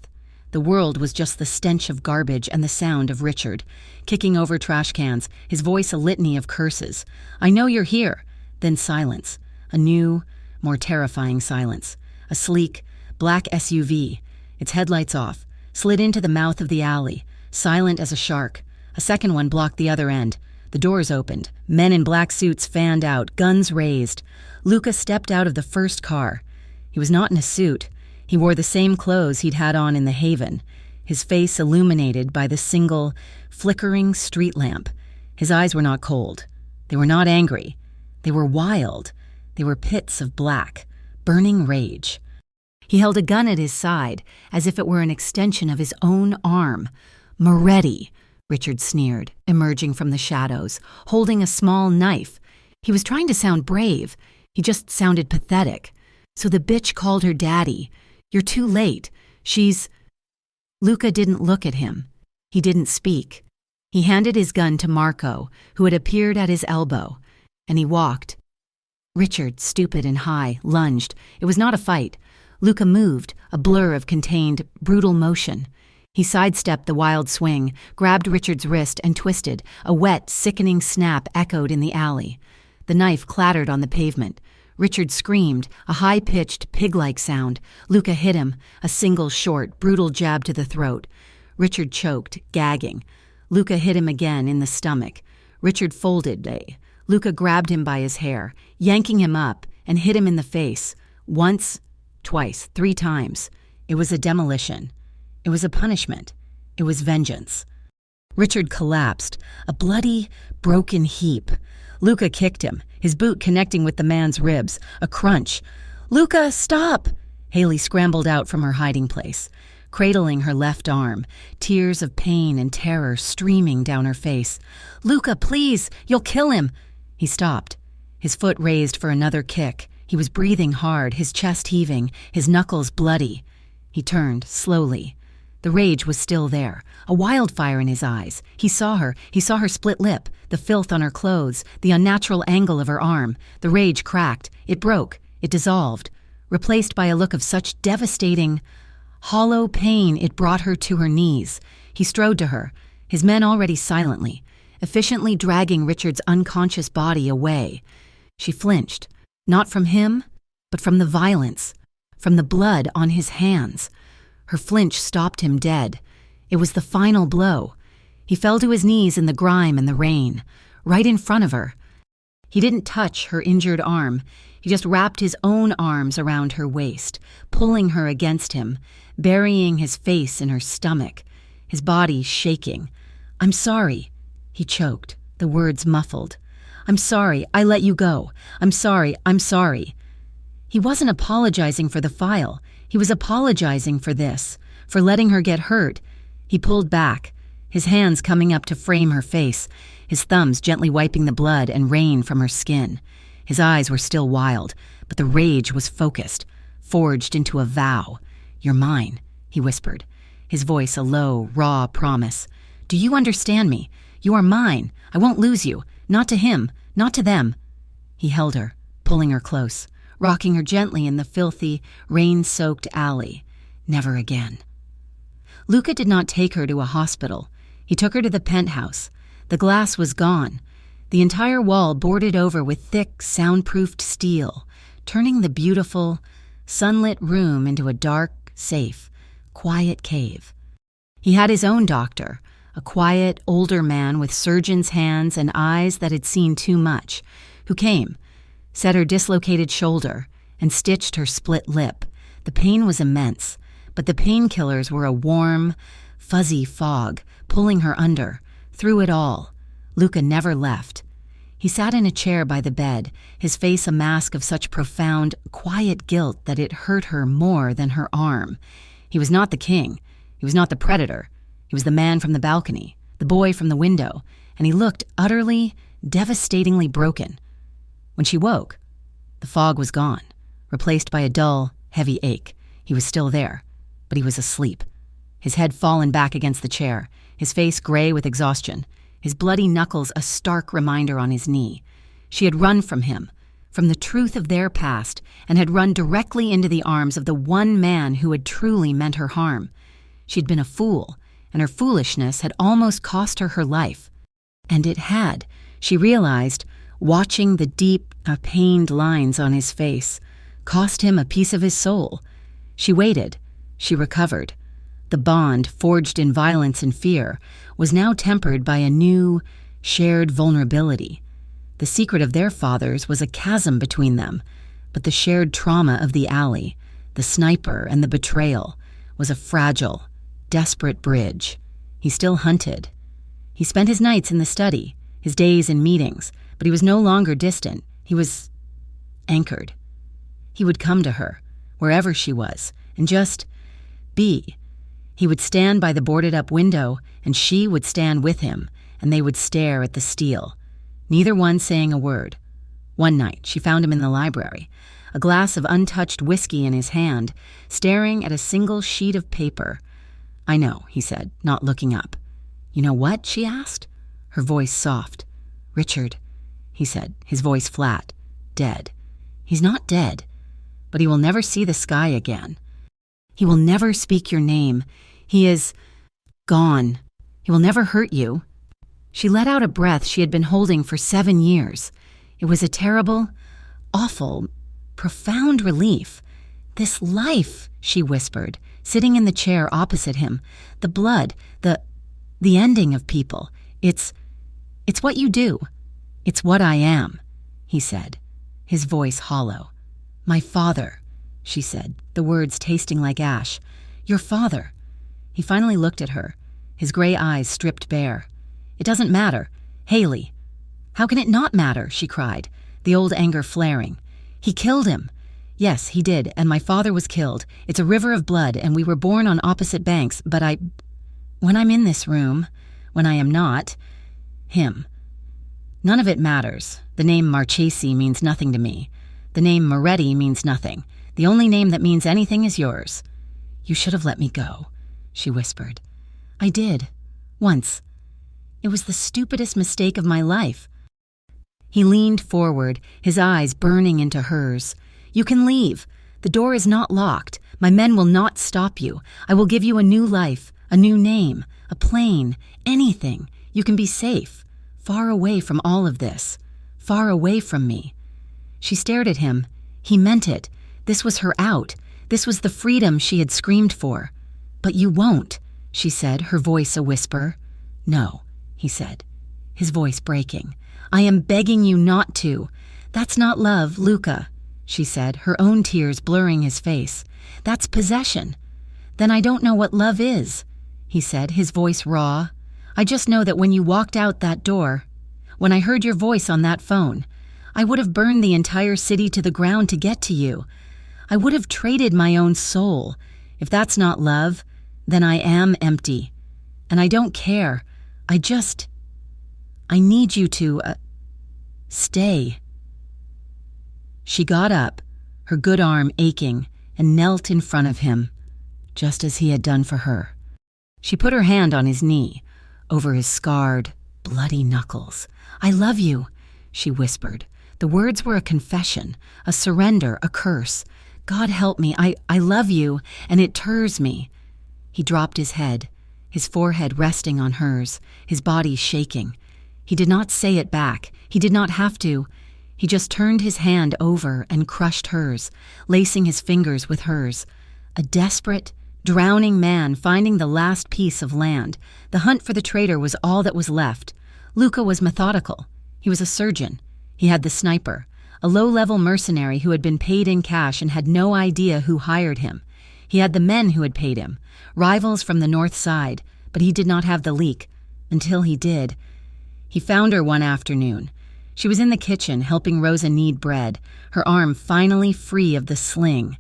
The world was just the stench of garbage and the sound of Richard, kicking over trash cans, his voice a litany of curses. "I know you're here." Then silence, a new, more terrifying silence. A sleek, black SUV, its headlights off, slid into the mouth of the alley, silent as a shark. A second one blocked the other end. The doors opened. Men in black suits fanned out, guns raised. Luca stepped out of the first car. He was not in a suit. He wore the same clothes he'd had on in the Haven, his face illuminated by the single, flickering street lamp. His eyes were not cold. They were not angry. They were wild. They were pits of black, burning rage. He held a gun at his side, as if it were an extension of his own arm. "Moretti," Richard sneered, emerging from the shadows, holding a small knife. He was trying to sound brave. He just sounded pathetic. "So the bitch called her daddy. You're too late. She's..." Luca didn't look at him. He didn't speak. He handed his gun to Marco, who had appeared at his elbow, and he walked. Richard, stupid and high, lunged. It was not a fight. Luca moved, a blur of contained, brutal motion. He sidestepped the wild swing, grabbed Richard's wrist, and twisted. A wet, sickening snap echoed in the alley. The knife clattered on the pavement. Richard screamed, a high-pitched, pig-like sound. Luca hit him, a single short, brutal jab to the throat. Richard choked, gagging. Luca hit him again in the stomach. Richard folded. Luca grabbed him by his hair, yanking him up, and hit him in the face. Once, twice, 3 times. It was a demolition. It was a punishment. It was vengeance. Richard collapsed, a bloody, broken heap. Luca kicked him, his boot connecting with the man's ribs. A crunch. "Luca, stop!" Haley scrambled out from her hiding place, cradling her left arm, tears of pain and terror streaming down her face. "Luca, please! You'll kill him!" He stopped, his foot raised for another kick. He was breathing hard, his chest heaving, his knuckles bloody. He turned, slowly. The rage was still there, a wildfire in his eyes. He saw her split lip, the filth on her clothes, the unnatural angle of her arm. The rage cracked, it broke, it dissolved, replaced by a look of such devastating, hollow pain it brought her to her knees. He strode to her, his men already silently, efficiently dragging Richard's unconscious body away. She flinched, not from him, but from the violence, from the blood on his hands. Her flinch stopped him dead. It was the final blow. He fell to his knees in the grime and the rain, right in front of her. He didn't touch her injured arm. He just wrapped his own arms around her waist, pulling her against him, burying his face in her stomach, his body shaking. "I'm sorry," he choked, the words muffled. "I'm sorry, I let you go. I'm sorry. He wasn't apologizing for the file. He was apologizing for this, for letting her get hurt. He pulled back, his hands coming up to frame her face, his thumbs gently wiping the blood and rain from her skin. His eyes were still wild, but the rage was focused, forged into a vow. "You're mine," he whispered, his voice a low, raw promise. "Do you understand me? You are mine. I won't lose you. Not to him, not to them." He held her, pulling her close, rocking her gently in the filthy, rain-soaked alley. Never again. Luca did not take her to a hospital. He took her to the penthouse. The glass was gone, the entire wall boarded over with thick, soundproofed steel, turning the beautiful, sunlit room into a dark, safe, quiet cave. He had his own doctor, a quiet, older man with surgeon's hands and eyes that had seen too much, who came, set her dislocated shoulder, and stitched her split lip. The pain was immense, but the painkillers were a warm, fuzzy fog, pulling her under. Through it all, Luca never left. He sat in a chair by the bed, his face a mask of such profound, quiet guilt that it hurt her more than her arm. He was not the king. He was not the predator. He was the man from the balcony, the boy from the window, and he looked utterly, devastatingly broken. When she woke, the fog was gone, replaced by a dull, heavy ache. He was still there, but he was asleep, his head fallen back against the chair, his face gray with exhaustion, his bloody knuckles a stark reminder on his knee. She had run from him, from the truth of their past, and had run directly into the arms of the one man who had truly meant her harm. She'd been a fool, and her foolishness had almost cost her her life. And it had, she realized, watching the deep, pained lines on his face, cost him a piece of his soul. She waited. She recovered. The bond, forged in violence and fear, was now tempered by a new, shared vulnerability. The secret of their fathers was a chasm between them, but the shared trauma of the alley, the sniper and the betrayal, was a fragile, desperate bridge. He still hunted. He spent his nights in the study, his days in meetings, but he was no longer distant. He was anchored. He would come to her, wherever she was, and just be. He would stand by the boarded-up window, and she would stand with him, and they would stare at the steel, neither one saying a word. One night, she found him in the library, a glass of untouched whiskey in his hand, staring at a single sheet of paper. "I know," he said, not looking up. "You know what?" she asked, her voice soft. "Richard," he said, his voice flat. "Dead. He's not dead, but he will never see the sky again. He will never speak your name. He is Gone. He will never hurt you." She let out a breath she had been holding for 7 years. It was a terrible, awful, profound relief. "This life," she whispered, sitting in the chair opposite him. "The blood, the ending of people. It's what you do. It's what I am," he said, his voice hollow. "My father," she said, the words tasting like ash. "Your father." He finally looked at her, his gray eyes stripped bare. "It doesn't matter. Haley." "How can it not matter?" she cried, the old anger flaring. "He killed him." "Yes, he did, and my father was killed. It's a river of blood, and we were born on opposite banks, but when I'm in this room, when I am not, him. None of it matters. The name Marchesi means nothing to me. The name Moretti means nothing. The only name that means anything is yours." "You should have let me go," she whispered. "I did. Once. It was the stupidest mistake of my life." He leaned forward, his eyes burning into hers. "You can leave. The door is not locked. My men will not stop you. I will give you a new life, a new name, a plane, anything. You can be safe, far away from all of this, far away from me." She stared at him. He meant it. This was her out. This was the freedom she had screamed for. "But you won't," she said, her voice a whisper. "No," he said, his voice breaking. "I am begging you not to. That's not love, Luca," she said, her own tears blurring his face. "That's possession." "Then I don't know what love is," he said, his voice raw. "I just know that when you walked out that door, when I heard your voice on that phone, I would have burned the entire city to the ground to get to you. I would have traded my own soul. If that's not love, then I am empty. And I don't care. I need you to, stay." She got up, her good arm aching, and knelt in front of him, just as he had done for her. She put her hand on his knee, over his scarred, bloody knuckles. "I love you," she whispered. The words were a confession, a surrender, a curse. "God help me, I love you, and it turs me." He dropped his head, his forehead resting on hers, his body shaking. He did not say it back. He did not have to. He just turned his hand over and crushed hers, lacing his fingers with hers. A desperate, drowning man finding the last piece of land. The hunt for the traitor was all that was left. Luca was methodical. He was a surgeon. He had the sniper, a low-level mercenary who had been paid in cash and had no idea who hired him. He had the men who had paid him, rivals from the north side, but he did not have the leak. Until he did. He found her one afternoon. She was in the kitchen helping Rosa knead bread, her arm finally free of the sling.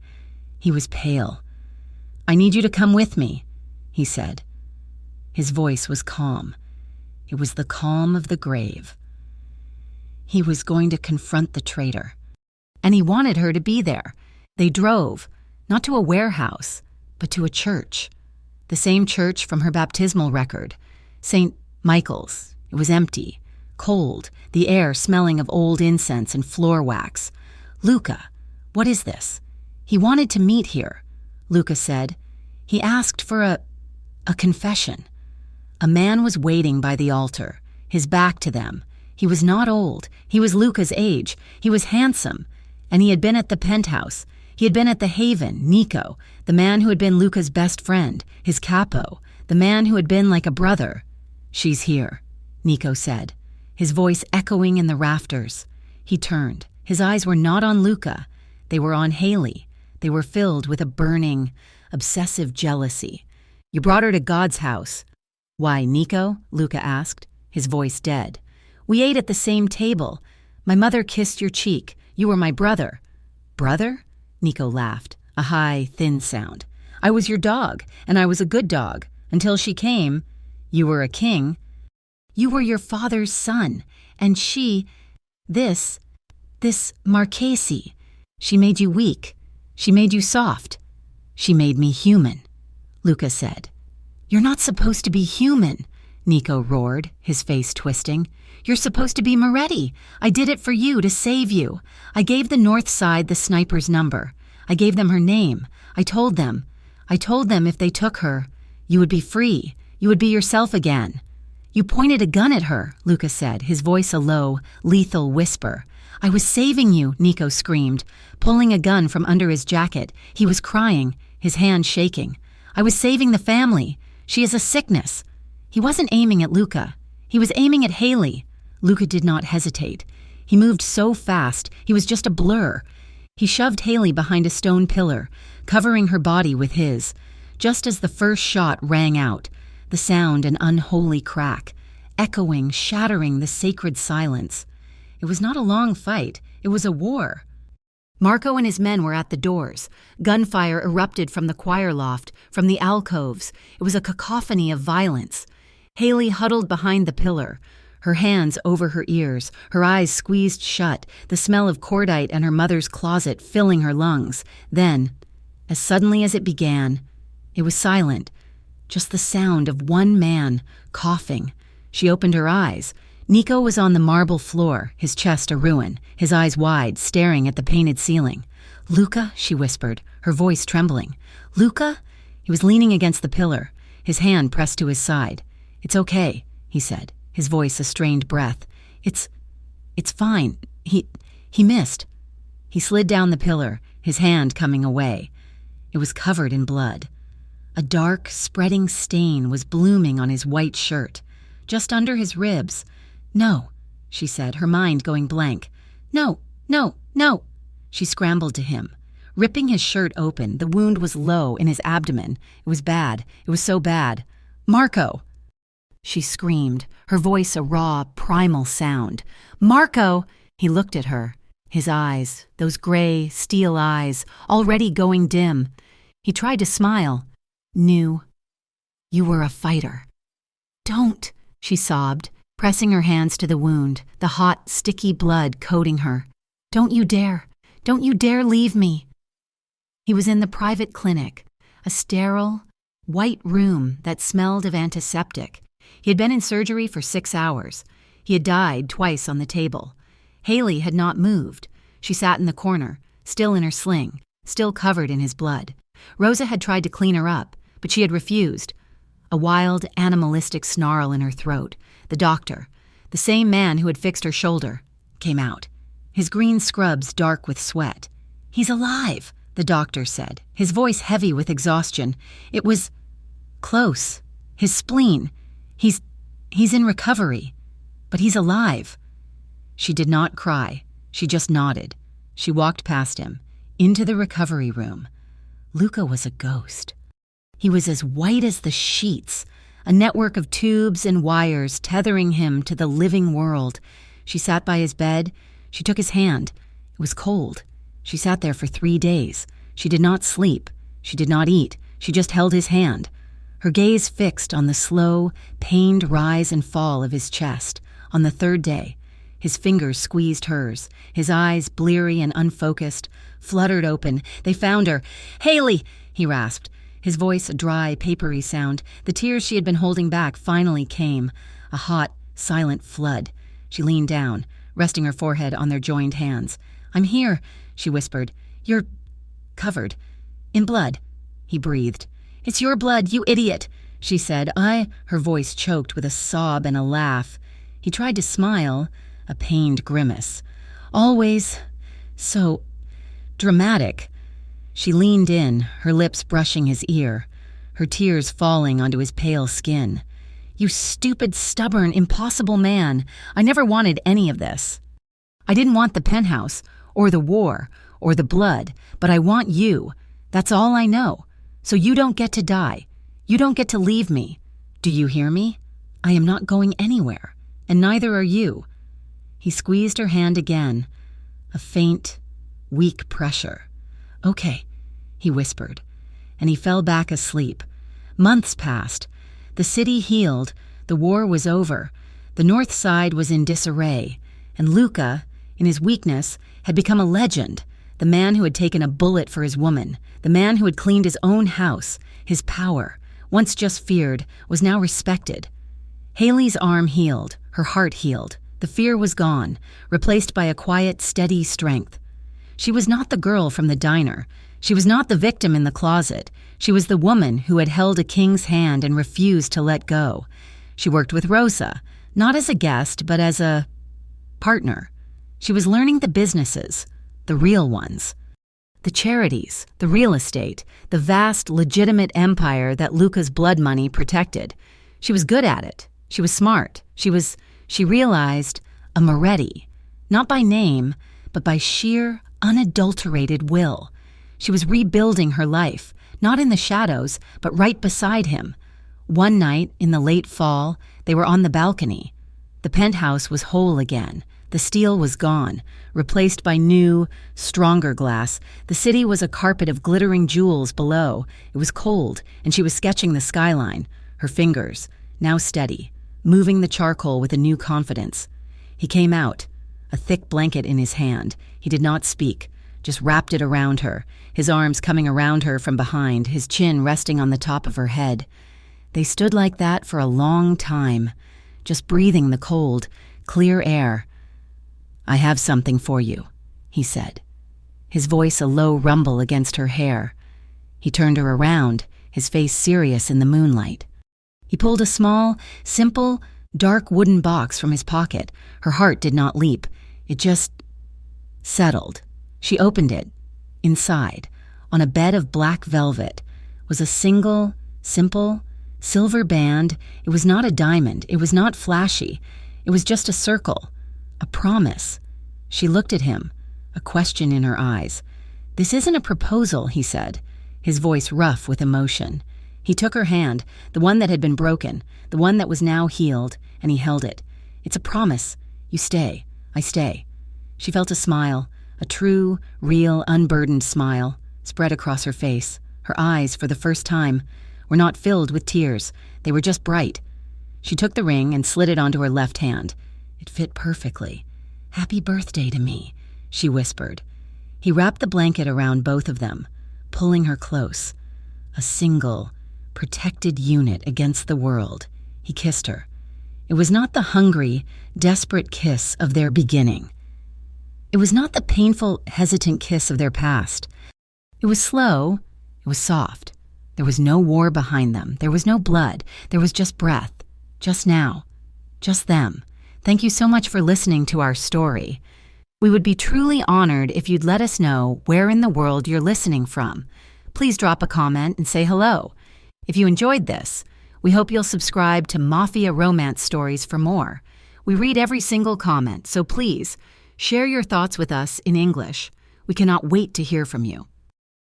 He was pale. "I need you to come with me," he said. His voice was calm. It was the calm of the grave. He was going to confront the traitor. And he wanted her to be there. They drove, not to a warehouse, but to a church. The same church from her baptismal record. St. Michael's. It was empty, cold, the air smelling of old incense and floor wax. "Luca, what is this?" "He wanted to meet here," Luca said. "He asked for a confession." A man was waiting by the altar, his back to them. He was not old. He was Luca's age. He was handsome. And he had been at the penthouse. He had been at the Haven, Nico, the man who had been Luca's best friend, his capo, the man who had been like a brother. "She's here," Nico said, his voice echoing in the rafters. He turned. His eyes were not on Luca. They were on Haley. They were filled with a burning, obsessive jealousy. "You brought her to God's house." "Why, Nico?" Luca asked, his voice dead. "We ate at the same table. My mother kissed your cheek. You were my brother." "Brother?" Nico laughed, a high, thin sound. "I was your dog, and I was a good dog, until she came. You were a king. You were your father's son, and this Marchesi, she made you weak. She made you soft. She made me human," Luca said. "You're not supposed to be human," Nico roared, his face twisting. "You're supposed to be Moretti. I did it for you, to save you. I gave the North Side the sniper's number. I gave them her name. I told them if they took her, you would be free. You would be yourself again." "You pointed a gun at her," Luca said, his voice a low, lethal whisper. "I was saving you," Nico screamed, pulling a gun from under his jacket. He was crying, his hand shaking. "I was saving the family. She has a sickness." He wasn't aiming at Luca. He was aiming at Haley. Luca did not hesitate. He moved so fast, he was just a blur. He shoved Haley behind a stone pillar, covering her body with his. Just as the first shot rang out, the sound an unholy crack, echoing, shattering the sacred silence. It was not a long fight. It was a war. Marco and his men were at the doors. Gunfire erupted from the choir loft, from the alcoves. It was a cacophony of violence. Haley huddled behind the pillar, her hands over her ears, her eyes squeezed shut, the smell of cordite and her mother's closet filling her lungs. Then, as suddenly as it began, it was silent, just the sound of one man coughing. She opened her eyes. Nico was on the marble floor, his chest a ruin, his eyes wide, staring at the painted ceiling. "Luca," she whispered, her voice trembling. "Luca?" He was leaning against the pillar, his hand pressed to his side. "It's okay," he said, his voice a strained breath. It's fine. He missed." He slid down the pillar, his hand coming away. It was covered in blood. A dark, spreading stain was blooming on his white shirt, just under his ribs. "No," she said, her mind going blank. "No, no, no." She scrambled to him. Ripping his shirt open, the wound was low in his abdomen. It was bad. It was so bad. "Marco!" She screamed, her voice a raw, primal sound. "Marco!" He looked at her. His eyes, those gray, steel eyes, already going dim. He tried to smile. "Knew you were a fighter." "Don't," she sobbed, pressing her hands to the wound, the hot, sticky blood coating her. "Don't you dare. Don't you dare leave me." He was in the private clinic, a sterile, white room that smelled of antiseptic. He had been in surgery for 6 hours. He had died twice on the table. Haley had not moved. She sat in the corner, still in her sling, still covered in his blood. Rosa had tried to clean her up, but she had refused. A wild, animalistic snarl in her throat. The doctor, the same man who had fixed her shoulder, came out, his green scrubs dark with sweat. "He's alive," the doctor said, his voice heavy with exhaustion. It was close. His spleen. He's in recovery. But he's alive. She did not cry. She just nodded. She walked past him, into the recovery room. Luca was a ghost. He was as white as the sheets, a network of tubes and wires tethering him to the living world. She sat by his bed. She took his hand. It was cold. She sat there for 3 days. She did not sleep. She did not eat. She just held his hand, her gaze fixed on the slow, pained rise and fall of his chest. On the 3rd day, his fingers squeezed hers, his eyes, bleary and unfocused, fluttered open. They found her. "Haley!" he rasped, his voice a dry, papery sound. The tears she had been holding back finally came, a hot, silent flood. She leaned down, resting her forehead on their joined hands. "I'm here," she whispered. "You're covered in blood," he breathed. "It's your blood, you idiot," she said. Her voice choked with a sob and a laugh. He tried to smile, a pained grimace. "Always so dramatic." She leaned in, her lips brushing his ear, her tears falling onto his pale skin. "You stupid, stubborn, impossible man. I never wanted any of this. I didn't want the penthouse, or the war, or the blood, but I want you. That's all I know. So you don't get to die. You don't get to leave me. Do you hear me? I am not going anywhere, and neither are you." He squeezed her hand again, a faint, weak pressure. "Okay," he whispered, and he fell back asleep. Months passed. The city healed. The war was over. The North Side was in disarray, and Luca, in his weakness, had become a legend. The man who had taken a bullet for his woman, the man who had cleaned his own house, his power, once just feared, was now respected. Haley's arm healed, her heart healed. The fear was gone, replaced by a quiet, steady strength. She was not the girl from the diner. She was not the victim in the closet. She was the woman who had held a king's hand and refused to let go. She worked with Rosa, not as a guest, but as a partner. She was learning the businesses, the real ones. The charities, the real estate, the vast, legitimate empire that Luca's blood money protected. She was good at it. She was smart. She realized, a Moretti, not by name, but by sheer, unadulterated will. She was rebuilding her life, not in the shadows, but right beside him. One night, in the late fall, they were on the balcony. The penthouse was whole again. The steel was gone, replaced by new, stronger glass. The city was a carpet of glittering jewels below. It was cold, and she was sketching the skyline, her fingers, now steady, moving the charcoal with a new confidence. He came out, a thick blanket in his hand. He did not speak, just wrapped it around her, his arms coming around her from behind, his chin resting on the top of her head. They stood like that for a long time, just breathing the cold, clear air. "I have something for you," he said, his voice a low rumble against her hair. He turned her around, his face serious in the moonlight. He pulled a small, simple, dark wooden box from his pocket. Her heart did not leap. It just settled. She opened it. Inside, on a bed of black velvet, was a single, simple, silver band. It was not a diamond. It was not flashy. It was just a circle. A promise. She looked at him, a question in her eyes. "This isn't a proposal," he said, his voice rough with emotion. He took her hand, the one that had been broken, the one that was now healed, and he held it. "It's a promise. You stay. I stay." She felt a smile, a true, real, unburdened smile, spread across her face. Her eyes, for the first time, were not filled with tears. They were just bright. She took the ring and slid it onto her left hand. It fit perfectly. "Happy birthday to me," she whispered. He wrapped the blanket around both of them, pulling her close. A single, protected unit against the world. He kissed her. It was not the hungry, desperate kiss of their beginning. It was not the painful, hesitant kiss of their past. It was slow. It was soft. There was no war behind them. There was no blood. There was just breath. Just now. Just them. Thank you so much for listening to our story. We would be truly honored if you'd let us know where in the world you're listening from. Please drop a comment and say hello. If you enjoyed this, we hope you'll subscribe to Mafia Romance Stories for more. We read every single comment, so please share your thoughts with us in English. We cannot wait to hear from you.